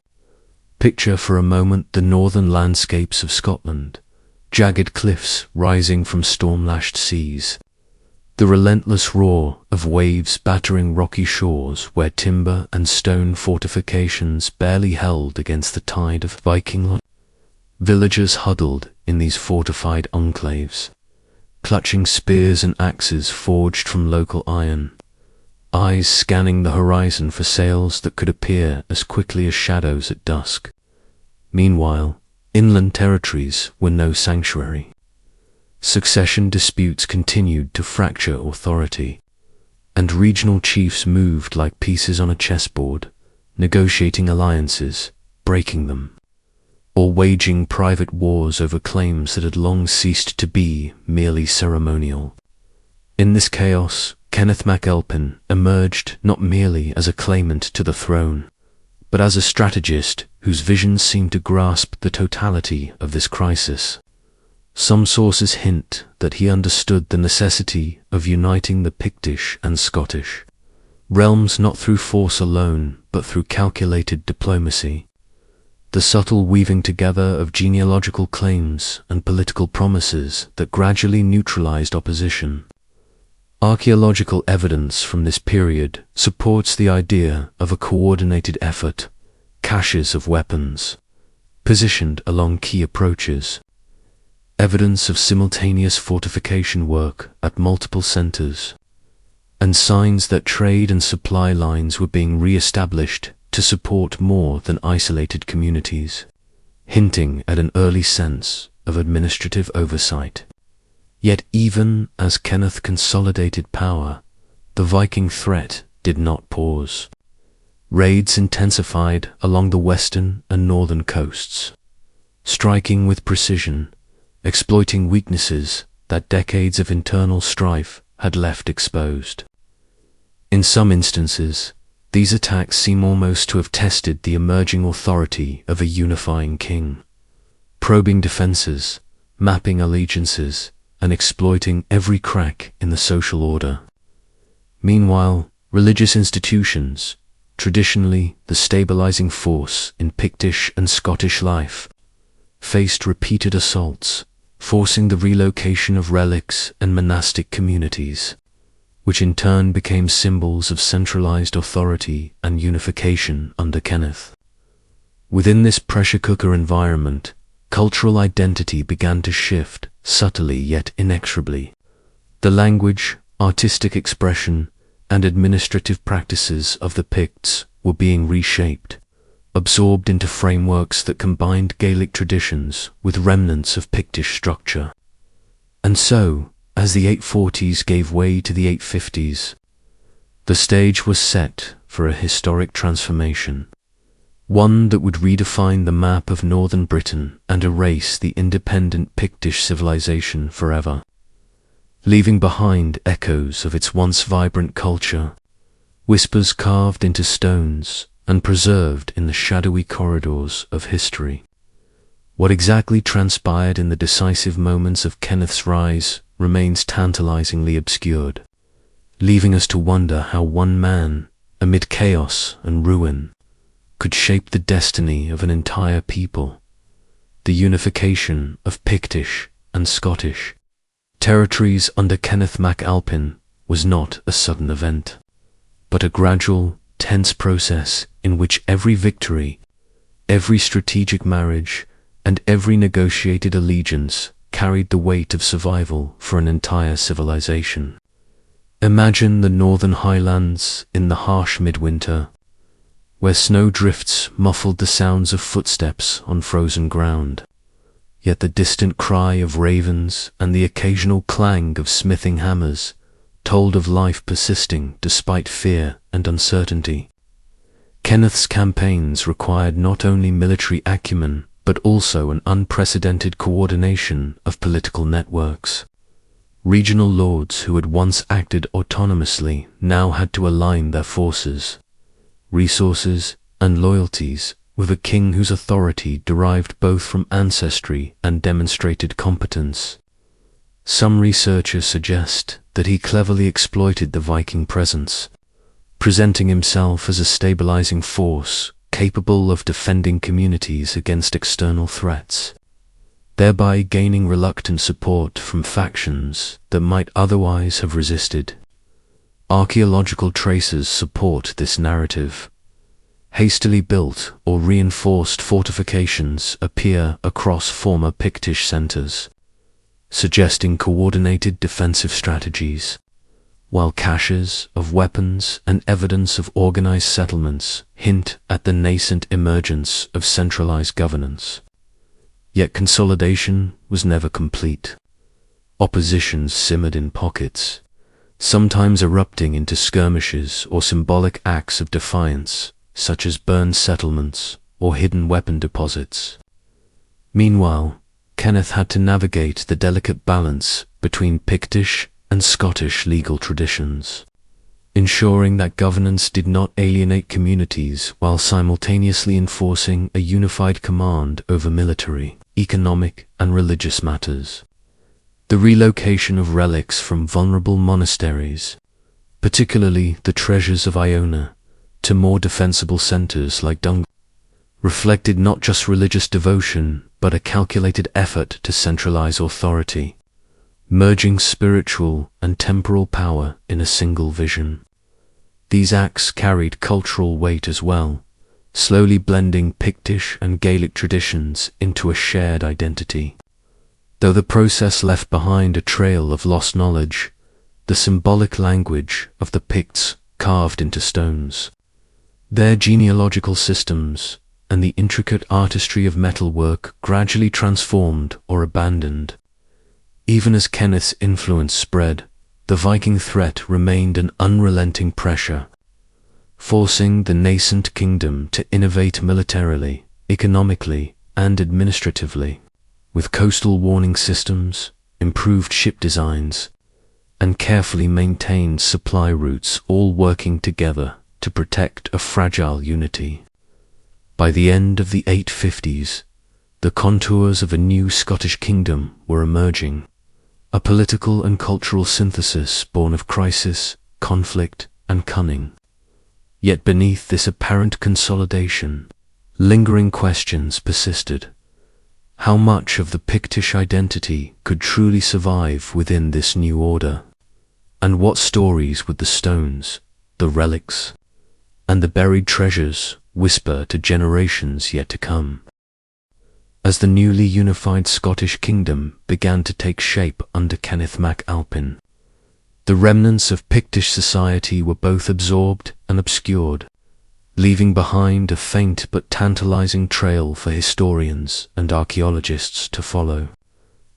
Picture for a moment the northern landscapes of Scotland, jagged cliffs rising from storm-lashed seas, the relentless roar of waves battering rocky shores where timber and stone fortifications barely held against the tide of Viking life. Villagers huddled in these fortified enclaves, clutching spears and axes forged from local iron, eyes scanning the horizon for sails that could appear as quickly as shadows at dusk. Meanwhile, inland territories were no sanctuary. Succession disputes continued to fracture authority, and regional chiefs moved like pieces on a chessboard, negotiating alliances, breaking them, or waging private wars over claims that had long ceased to be merely ceremonial. In this chaos, Kenneth mac Elpin emerged not merely as a claimant to the throne, but as a strategist whose vision seemed to grasp the totality of this crisis. Some sources hint that he understood the necessity of uniting the Pictish and Scottish realms not through force alone, but through calculated diplomacy. The subtle weaving together of genealogical claims and political promises that gradually neutralized opposition. Archaeological evidence from this period supports the idea of a coordinated effort, caches of weapons, positioned along key approaches, evidence of simultaneous fortification work at multiple centers, and signs that trade and supply lines were being re-established to support more than isolated communities, hinting at an early sense of administrative oversight. Yet even as Kenneth consolidated power, the Viking threat did not pause. Raids intensified along the western and northern coasts, striking with precision, exploiting weaknesses that decades of internal strife had left exposed. In some instances, these attacks seem almost to have tested the emerging authority of a unifying king, probing defenses, mapping allegiances, and exploiting every crack in the social order. Meanwhile, religious institutions, traditionally the stabilizing force in Pictish and Scottish life, faced repeated assaults, forcing the relocation of relics and monastic communities, which in turn became symbols of centralized authority and unification under Kenneth. Within this pressure cooker environment, cultural identity began to shift, subtly yet inexorably. The language, artistic expression, and administrative practices of the Picts were being reshaped, absorbed into frameworks that combined Gaelic traditions with remnants of Pictish structure. And so, as the 840s gave way to the 850s, the stage was set for a historic transformation, one that would redefine the map of northern Britain and erase the independent Pictish civilization forever, leaving behind echoes of its once vibrant culture, whispers carved into stones and preserved in the shadowy corridors of history. What exactly transpired in the decisive moments of Kenneth's rise remains tantalizingly obscured, leaving us to wonder how one man, amid chaos and ruin, could shape the destiny of an entire people. The unification of Pictish and Scottish territories under Kenneth mac Alpin was not a sudden event, but a gradual, tense process in which every victory, every strategic marriage, and every negotiated allegiance carried the weight of survival for an entire civilization. Imagine the northern highlands in the harsh midwinter, where snow drifts muffled the sounds of footsteps on frozen ground, yet the distant cry of ravens and the occasional clang of smithing hammers told of life persisting despite fear and uncertainty. Kenneth's campaigns required not only military acumen, but also an unprecedented coordination of political networks. Regional lords who had once acted autonomously now had to align their forces, resources, and loyalties with a king whose authority derived both from ancestry and demonstrated competence. Some researchers suggest that he cleverly exploited the Viking presence, presenting himself as a stabilizing force capable of defending communities against external threats, thereby gaining reluctant support from factions that might otherwise have resisted. Archaeological traces support this narrative. Hastily built or reinforced fortifications appear across former Pictish centers, suggesting coordinated defensive strategies, while caches of weapons and evidence of organized settlements hint at the nascent emergence of centralized governance. Yet consolidation was never complete. Oppositions simmered in pockets, sometimes erupting into skirmishes or symbolic acts of defiance, such as burned settlements or hidden weapon deposits. Meanwhile, Kenneth had to navigate the delicate balance between Pictish and Scottish legal traditions, ensuring that governance did not alienate communities while simultaneously enforcing a unified command over military, economic, and religious matters. The relocation of relics from vulnerable monasteries, particularly the treasures of Iona, to more defensible centers like Dungan, reflected not just religious devotion but a calculated effort to centralize authority, merging spiritual and temporal power in a single vision. These acts carried cultural weight as well, slowly blending Pictish and Gaelic traditions into a shared identity. Though the process left behind a trail of lost knowledge, the symbolic language of the Picts carved into stones, their genealogical systems, and the intricate artistry of metalwork gradually transformed or abandoned. Even as Kenneth's influence spread, the Viking threat remained an unrelenting pressure, forcing the nascent kingdom to innovate militarily, economically, and administratively, with coastal warning systems, improved ship designs, and carefully maintained supply routes all working together to protect a fragile unity. By the end of the 850s, the contours of a new Scottish kingdom were emerging, a political and cultural synthesis born of crisis, conflict, and cunning. Yet beneath this apparent consolidation, lingering questions persisted. How much of the Pictish identity could truly survive within this new order? And what stories would the stones, the relics, and the buried treasures whisper to generations yet to come? As the newly unified Scottish kingdom began to take shape under Kenneth mac Alpin, the remnants of Pictish society were both absorbed and obscured, leaving behind a faint but tantalizing trail for historians and archaeologists to follow.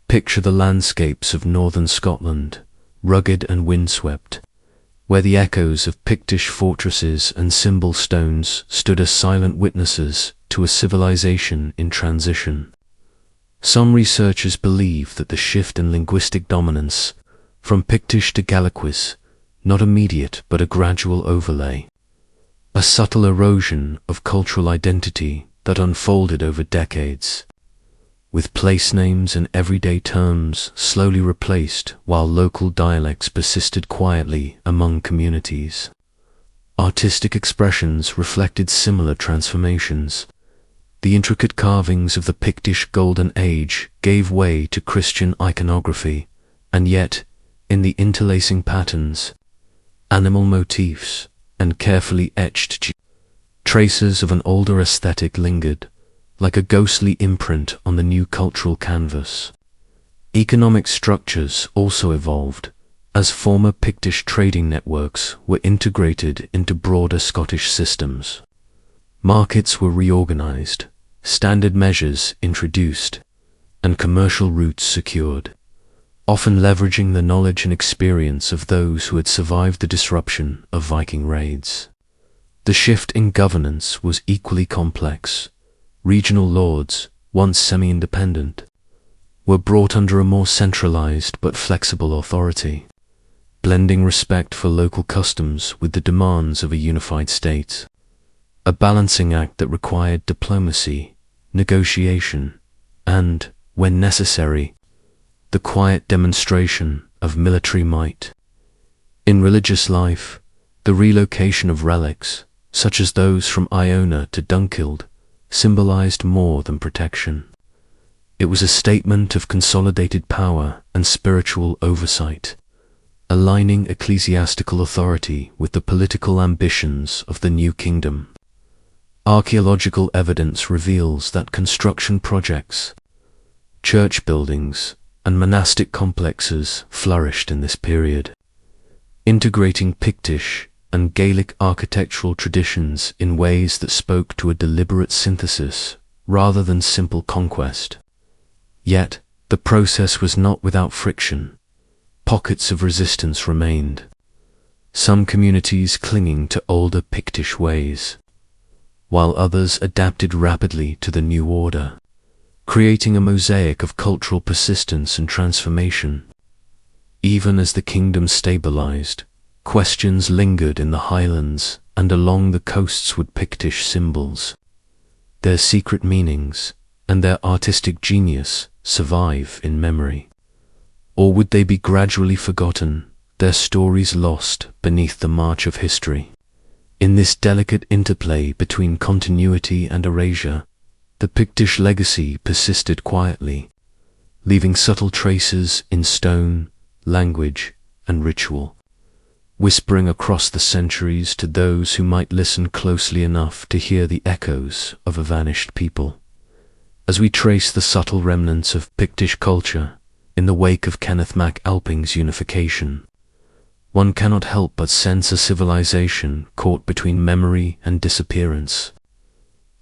Picture the landscapes of northern Scotland, rugged and windswept, where the echoes of Pictish fortresses and symbol stones stood as silent witnesses to a civilization in transition. Some researchers believe that the shift in linguistic dominance from Pictish to Gaelic was not immediate but a gradual overlay, a subtle erosion of cultural identity that unfolded over decades, with place names and everyday terms slowly replaced while local dialects persisted quietly among communities. Artistic expressions reflected similar transformations. The intricate carvings of the Pictish Golden Age gave way to Christian iconography, and yet, in the interlacing patterns, animal motifs, and carefully etched traces of an older aesthetic lingered, like a ghostly imprint on the new cultural canvas. Economic structures also evolved, as former Pictish trading networks were integrated into broader Scottish systems. Markets were reorganized, standard measures introduced, and commercial routes secured, often leveraging the knowledge and experience of those who had survived the disruption of Viking raids. The shift in governance was equally complex. Regional lords, once semi-independent, were brought under a more centralized but flexible authority, blending respect for local customs with the demands of a unified state, a balancing act that required diplomacy, negotiation, and, when necessary, the quiet demonstration of military might. In religious life, the relocation of relics, such as those from Iona to Dunkeld, symbolized more than protection. It was a statement of consolidated power and spiritual oversight, aligning ecclesiastical authority with the political ambitions of the new kingdom. Archaeological evidence reveals that construction projects, church buildings, and monastic complexes flourished in this period, integrating Pictish and Gaelic architectural traditions in ways that spoke to a deliberate synthesis rather than simple conquest. Yet, the process was not without friction. Pockets of resistance remained, some communities clinging to older Pictish ways, while others adapted rapidly to the new order, creating a mosaic of cultural persistence and transformation. Even as the kingdom stabilized, questions lingered in the highlands and along the coasts with Pictish symbols. Their secret meanings and their artistic genius survive in memory. Or would they be gradually forgotten, their stories lost beneath the march of history? In this delicate interplay between continuity and erasure, the Pictish legacy persisted quietly, leaving subtle traces in stone, language, and ritual, whispering across the centuries to those who might listen closely enough to hear the echoes of a vanished people. As we trace the subtle remnants of Pictish culture in the wake of Kenneth Mac Alping's unification, one cannot help but sense a civilization caught between memory and disappearance,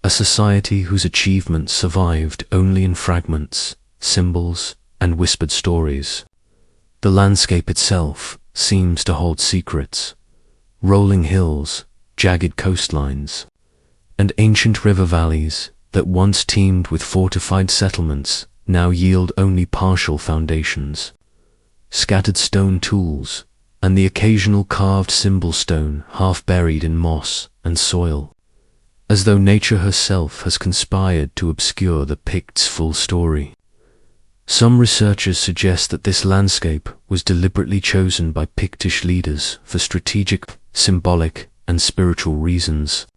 a society whose achievements survived only in fragments, symbols, and whispered stories. The landscape itself seems to hold secrets: rolling hills, jagged coastlines, and ancient river valleys that once teemed with fortified settlements now yield only partial foundations. Scattered stone tools, and the occasional carved symbol stone half buried in moss and soil, as though nature herself has conspired to obscure the Picts' full story. Some researchers suggest that this landscape was deliberately chosen by Pictish leaders for strategic, symbolic, and spiritual reasons,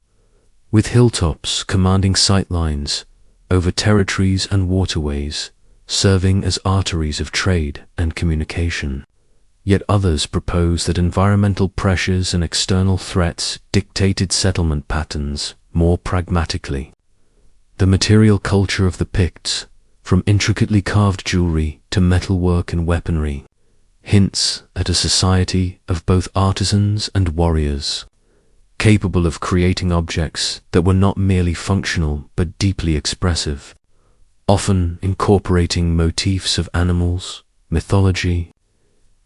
with hilltops commanding sightlines over territories and waterways, serving as arteries of trade and communication. Yet others propose that environmental pressures and external threats dictated settlement patterns more pragmatically. The material culture of the Picts, from intricately carved jewelry to metalwork and weaponry, hints at a society of both artisans and warriors, capable of creating objects that were not merely functional but deeply expressive, often incorporating motifs of animals, mythology,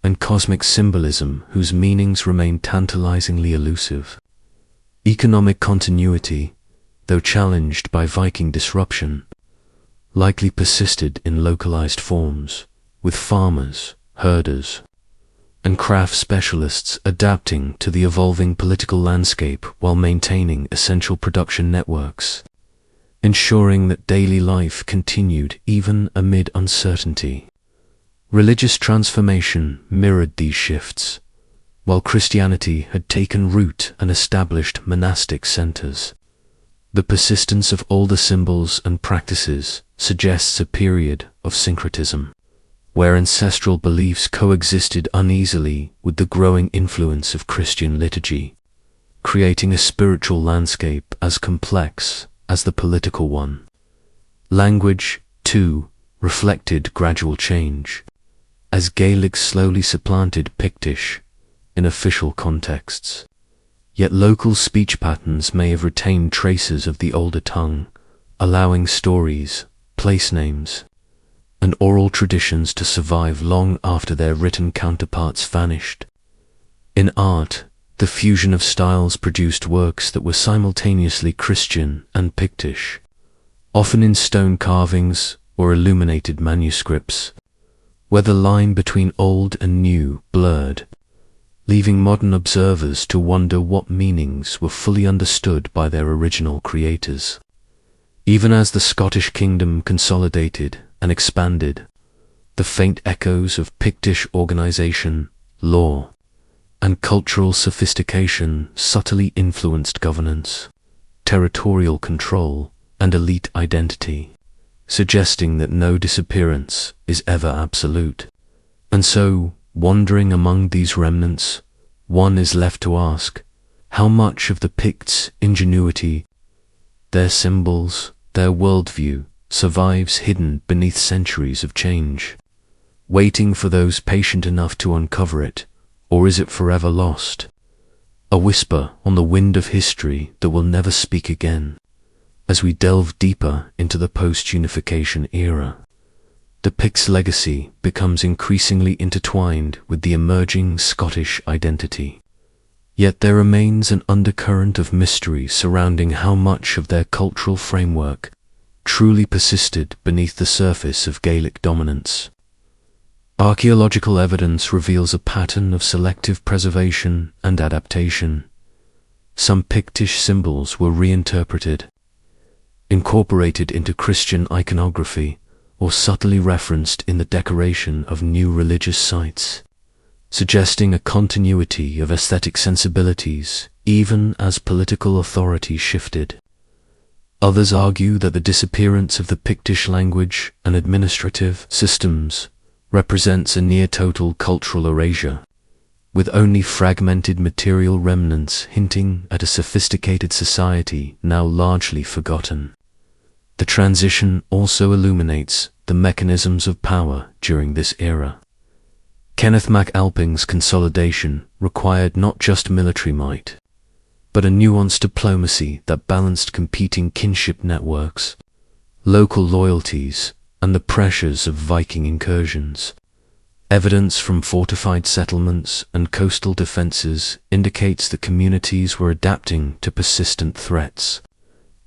and cosmic symbolism whose meanings remain tantalizingly elusive. Economic continuity, though challenged by Viking disruption, likely persisted in localized forms, with farmers, herders, and craft specialists adapting to the evolving political landscape while maintaining essential production networks, ensuring that daily life continued even amid uncertainty. Religious transformation mirrored these shifts, while Christianity had taken root and established monastic centers. The persistence of older symbols and practices suggests a period of syncretism, where ancestral beliefs coexisted uneasily with the growing influence of Christian liturgy, creating a spiritual landscape as complex as the political one. Language, too, reflected gradual change, as Gaelic slowly supplanted Pictish in official contexts. Yet local speech patterns may have retained traces of the older tongue, allowing stories, place names, and oral traditions to survive long after their written counterparts vanished. In art, the fusion of styles produced works that were simultaneously Christian and Pictish, often in stone carvings or illuminated manuscripts, where the line between old and new blurred, leaving modern observers to wonder what meanings were fully understood by their original creators. Even as the Scottish kingdom consolidated and expanded, the faint echoes of Pictish organization, law, and cultural sophistication subtly influenced governance, territorial control, and elite identity, suggesting that no disappearance is ever absolute. And so, wandering among these remnants, one is left to ask, how much of the Picts' ingenuity Their symbols, their worldview, survives hidden beneath centuries of change, waiting for those patient enough to uncover it, or is it forever lost? A whisper on the wind of history that will never speak again. As we delve deeper into the post-unification era, the Picts' legacy becomes increasingly intertwined with the emerging Scottish identity. Yet there remains an undercurrent of mystery surrounding how much of their cultural framework truly persisted beneath the surface of Gaelic dominance. Archaeological evidence reveals a pattern of selective preservation and adaptation. Some Pictish symbols were reinterpreted, incorporated into Christian iconography, or subtly referenced in the decoration of new religious sites, suggesting a continuity of aesthetic sensibilities even as political authority shifted. Others argue that the disappearance of the Pictish language and administrative systems represents a near-total cultural erasure, with only fragmented material remnants hinting at a sophisticated society now largely forgotten. The transition also illuminates the mechanisms of power during this era. Kenneth MacAlpin's consolidation required not just military might, but a nuanced diplomacy that balanced competing kinship networks, local loyalties, and the pressures of Viking incursions. Evidence from fortified settlements and coastal defenses indicates that communities were adapting to persistent threats,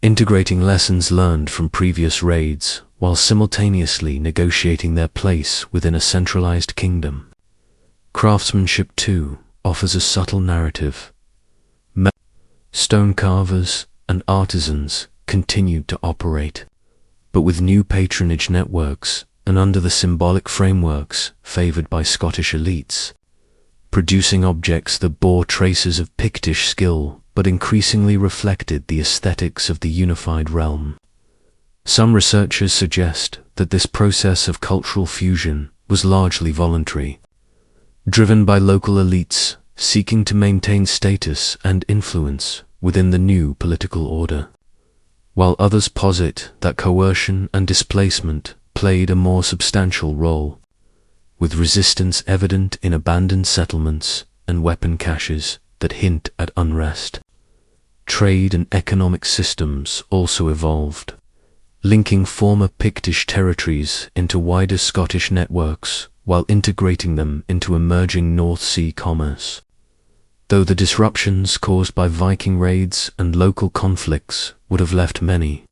integrating lessons learned from previous raids while simultaneously negotiating their place within a centralized kingdom. Craftsmanship, too, offers a subtle narrative. Stone carvers and artisans continued to operate, but with new patronage networks and under the symbolic frameworks favored by Scottish elites, producing objects that bore traces of Pictish skill but increasingly reflected the aesthetics of the unified realm. Some researchers suggest that this process of cultural fusion was largely voluntary, driven by local elites seeking to maintain status and influence within the new political order, while others posit that coercion and displacement played a more substantial role, with resistance evident in abandoned settlements and weapon caches that hint at unrest. Trade and economic systems also evolved, linking former Pictish territories into wider Scottish networks while integrating them into emerging North Sea commerce. Though the disruptions caused by Viking raids and local conflicts would have left many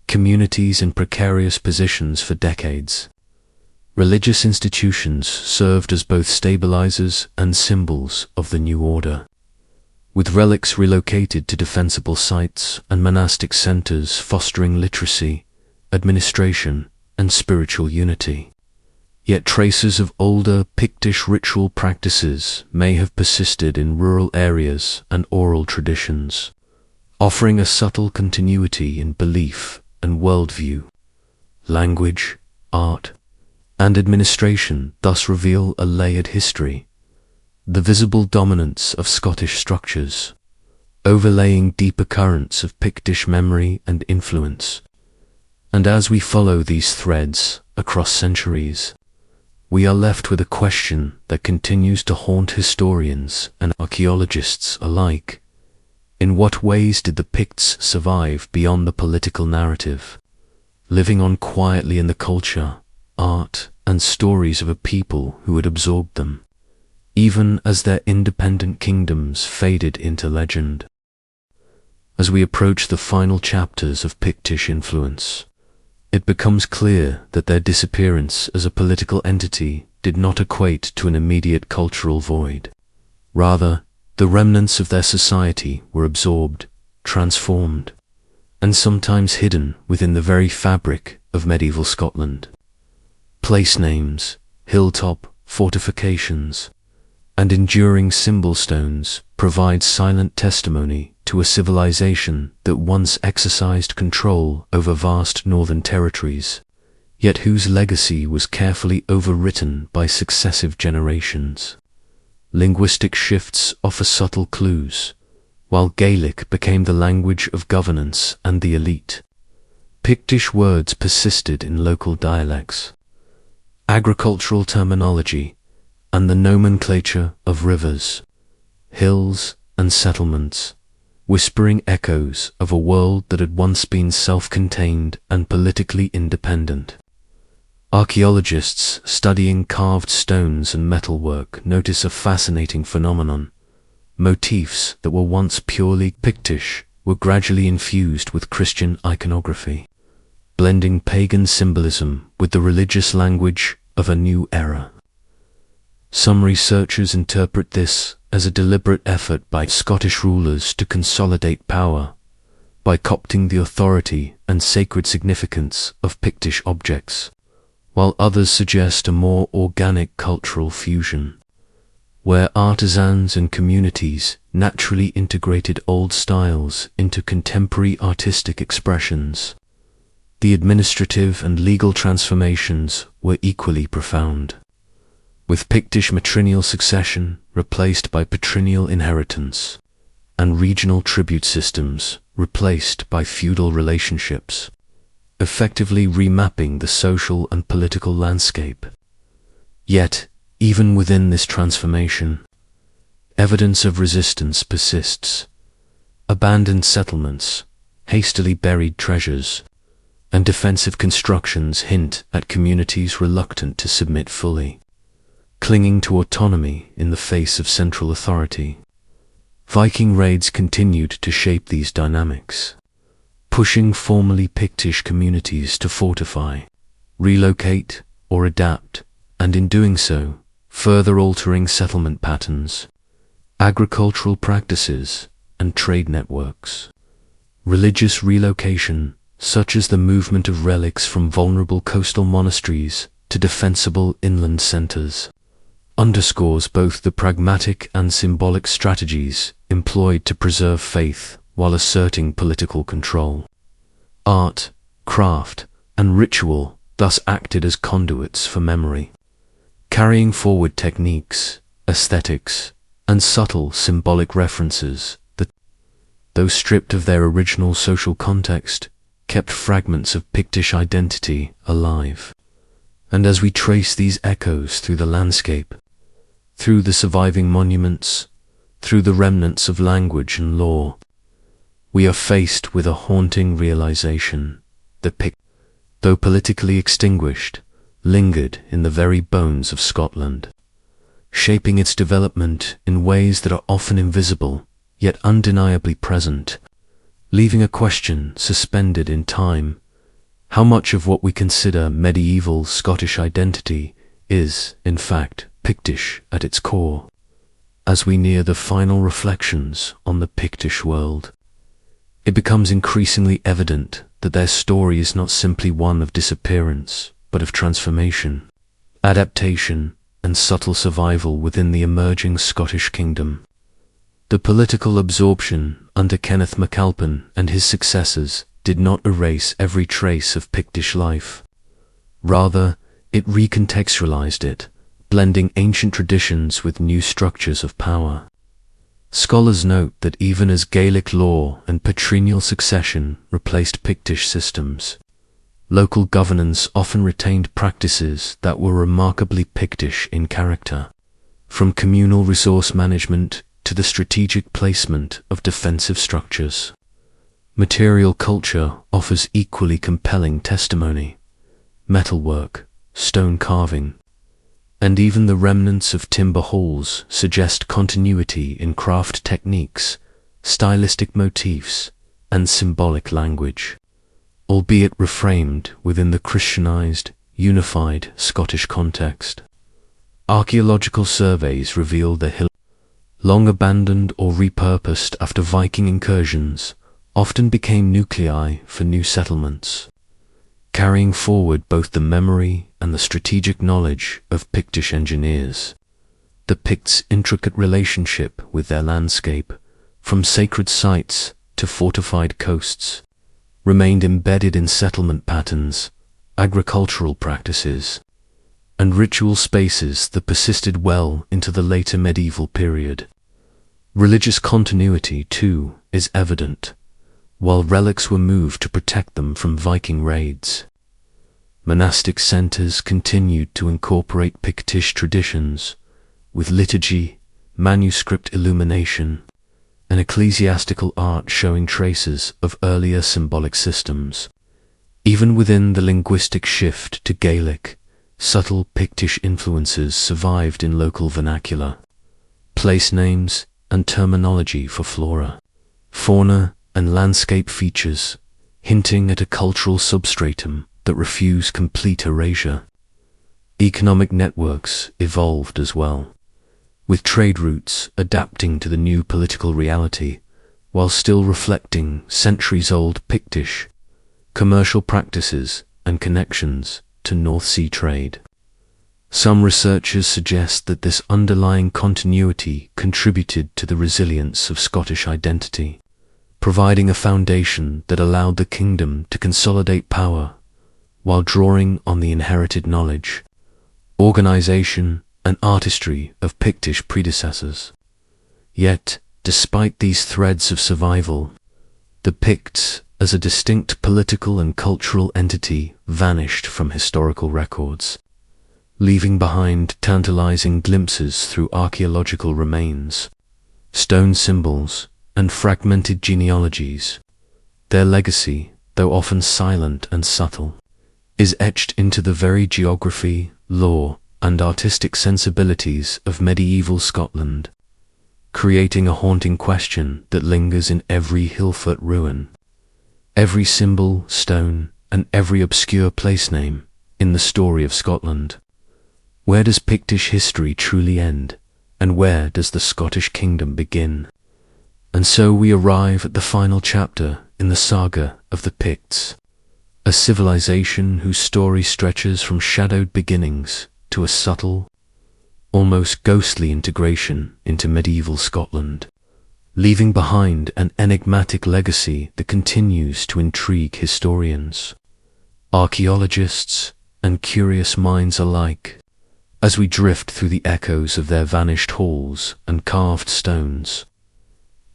communities in precarious positions for decades, religious institutions served as both stabilizers and symbols of the new order, with relics relocated to defensible sites and monastic centers fostering literacy, administration, and spiritual unity. Yet traces of older Pictish ritual practices may have persisted in rural areas and oral traditions, offering a subtle continuity in belief and worldview. Language, art, and administration thus reveal a layered history, the visible dominance of Scottish structures, overlaying deeper currents of Pictish memory and influence. And as we follow these threads across centuries, we are left with a question that continues to haunt historians and archaeologists alike. In what ways did the Picts survive beyond the political narrative, living on quietly in the culture, art, and stories of a people who had absorbed them, even as their independent kingdoms faded into legend? As we approach the final chapters of Pictish influence, it becomes clear that their disappearance as a political entity did not equate to an immediate cultural void. Rather, the remnants of their society were absorbed, transformed, and sometimes hidden within the very fabric of medieval Scotland. Place names, hilltop fortifications, and enduring symbol stones provide silent testimony to a civilization that once exercised control over vast northern territories, yet whose legacy was carefully overwritten by successive generations. Linguistic shifts offer subtle clues, while Gaelic became the language of governance and the elite. Pictish words persisted in local dialects, agricultural terminology, and the nomenclature of rivers, hills, and settlements, whispering echoes of a world that had once been self-contained and politically independent. Archaeologists studying carved stones and metalwork notice a fascinating phenomenon. Motifs that were once purely Pictish were gradually infused with Christian iconography, blending pagan symbolism with the religious language of a new era. Some researchers interpret this as a deliberate effort by Scottish rulers to consolidate power, by co-opting the authority and sacred significance of Pictish objects, while others suggest a more organic cultural fusion, where artisans and communities naturally integrated old styles into contemporary artistic expressions. The administrative and legal transformations were equally profound, with Pictish matrilineal succession replaced by patrilineal inheritance, and regional tribute systems replaced by feudal relationships, effectively remapping the social and political landscape. Yet, even within this transformation, evidence of resistance persists. Abandoned settlements, hastily buried treasures, and defensive constructions hint at communities reluctant to submit fully, clinging to autonomy in the face of central authority. Viking raids continued to shape these dynamics, pushing formerly Pictish communities to fortify, relocate, or adapt, and in doing so, further altering settlement patterns, agricultural practices, and trade networks. Religious relocation, such as the movement of relics from vulnerable coastal monasteries to defensible inland centers, underscores both the pragmatic and symbolic strategies employed to preserve faith while asserting political control. Art, craft, and ritual thus acted as conduits for memory, carrying forward techniques, aesthetics, and subtle symbolic references that, though stripped of their original social context, kept fragments of Pictish identity alive. And as we trace these echoes through the landscape, through the surviving monuments, through the remnants of language and law, we are faced with a haunting realization that Picts, though politically extinguished, lingered in the very bones of Scotland, shaping its development in ways that are often invisible, yet undeniably present, leaving a question suspended in time: how much of what we consider medieval Scottish identity is, in fact, Pictish at its core? As we near the final reflections on the Pictish world, it becomes increasingly evident that their story is not simply one of disappearance, but of transformation, adaptation, and subtle survival within the emerging Scottish kingdom. The political absorption under Kenneth MacAlpin and his successors did not erase every trace of Pictish life. Rather, it recontextualized it, blending ancient traditions with new structures of power. Scholars note that even as Gaelic law and patrilineal succession replaced Pictish systems, local governance often retained practices that were remarkably Pictish in character, from communal resource management to the strategic placement of defensive structures. Material culture offers equally compelling testimony. Metalwork, stone carving, and even the remnants of timber halls suggest continuity in craft techniques, stylistic motifs, and symbolic language, albeit reframed within the Christianized, unified Scottish context. Archaeological surveys reveal the hill, long abandoned or repurposed after Viking incursions, often became nuclei for new settlements, carrying forward both the memory and the strategic knowledge of Pictish engineers. The Picts' intricate relationship with their landscape, from sacred sites to fortified coasts, remained embedded in settlement patterns, agricultural practices, and ritual spaces that persisted well into the later medieval period. Religious continuity, too, is evident, while relics were moved to protect them from Viking raids. Monastic centers continued to incorporate Pictish traditions, with liturgy, manuscript illumination, and ecclesiastical art showing traces of earlier symbolic systems. Even within the linguistic shift to Gaelic, subtle Pictish influences survived in local vernacular, place names, and terminology for flora, fauna, and landscape features, hinting at a cultural substratum that refused complete erasure. Economic networks evolved as well, with trade routes adapting to the new political reality, while still reflecting centuries-old Pictish commercial practices and connections to North Sea trade. Some researchers suggest that this underlying continuity contributed to the resilience of Scottish identity, providing a foundation that allowed the kingdom to consolidate power while drawing on the inherited knowledge, organization, and artistry of Pictish predecessors. Yet, despite these threads of survival, the Picts, as a distinct political and cultural entity, vanished from historical records, leaving behind tantalizing glimpses through archaeological remains, stone symbols, and fragmented genealogies. Their legacy, though often silent and subtle, is etched into the very geography, lore, and artistic sensibilities of medieval Scotland, creating a haunting question that lingers in every hillfoot ruin, every symbol, stone, and every obscure place name in the story of Scotland. Where does Pictish history truly end, and where does the Scottish kingdom begin? And so we arrive at the final chapter in the saga of the Picts, a civilization whose story stretches from shadowed beginnings to a subtle, almost ghostly integration into medieval Scotland, leaving behind an enigmatic legacy that continues to intrigue historians, archaeologists, and curious minds alike, as we drift through the echoes of their vanished halls and carved stones.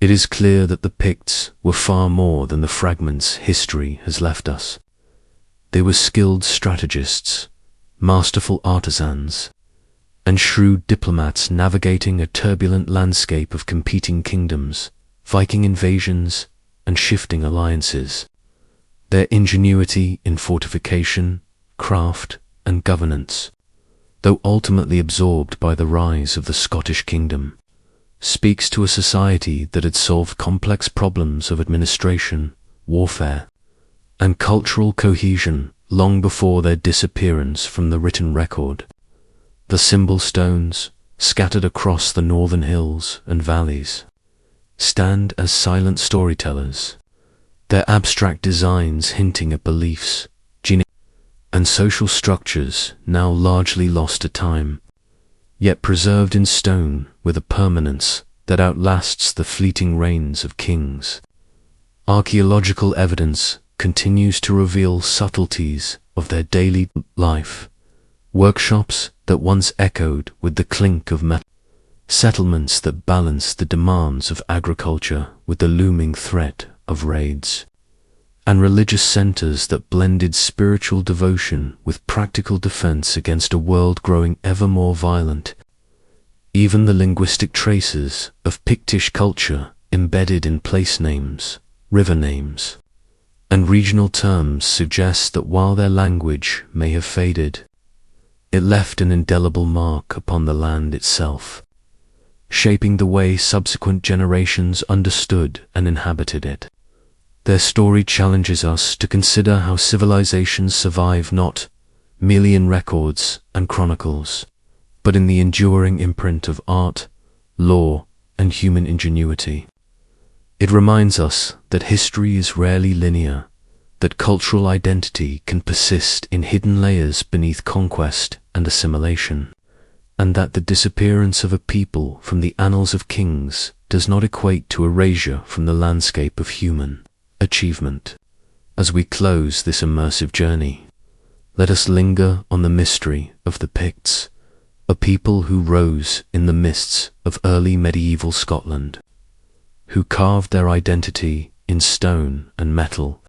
It is clear that the Picts were far more than the fragments history has left us. They were skilled strategists, masterful artisans, and shrewd diplomats navigating a turbulent landscape of competing kingdoms, Viking invasions, and shifting alliances. Their ingenuity in fortification, craft, and governance, though ultimately absorbed by the rise of the Scottish kingdom, speaks to a society that had solved complex problems of administration, warfare, and cultural cohesion long before their disappearance from the written record. The symbol stones, scattered across the northern hills and valleys, stand as silent storytellers, their abstract designs hinting at beliefs, and social structures now largely lost to time, yet preserved in stone with a permanence that outlasts the fleeting reigns of kings. Archaeological evidence continues to reveal subtleties of their daily life, workshops that once echoed with the clink of metal, settlements that balanced the demands of agriculture with the looming threat of raids, and religious centers that blended spiritual devotion with practical defense against a world growing ever more violent. Even the linguistic traces of Pictish culture embedded in place names, river names, and regional terms suggest that while their language may have faded, it left an indelible mark upon the land itself, shaping the way subsequent generations understood and inhabited it. Their story challenges us to consider how civilizations survive not merely in records and chronicles, but in the enduring imprint of art, law, and human ingenuity. It reminds us that history is rarely linear, that cultural identity can persist in hidden layers beneath conquest and assimilation, and that the disappearance of a people from the annals of kings does not equate to erasure from the landscape of human achievement. As we close this immersive journey, let us linger on the mystery of the Picts, a people who rose in the mists of early medieval Scotland, who carved their identity in stone and metal,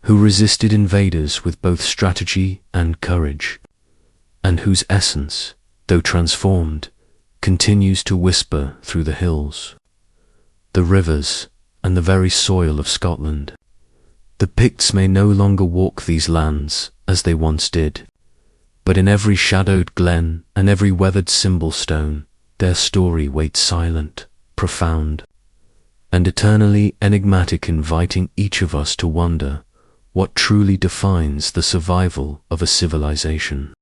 who resisted invaders with both strategy and courage, and whose essence, though transformed, continues to whisper through the hills, the rivers, and the very soil of Scotland. The Picts may no longer walk these lands as they once did, but in every shadowed glen and every weathered symbol stone, their story waits silent, profound, and eternally enigmatic, inviting each of us to wonder what truly defines the survival of a civilization.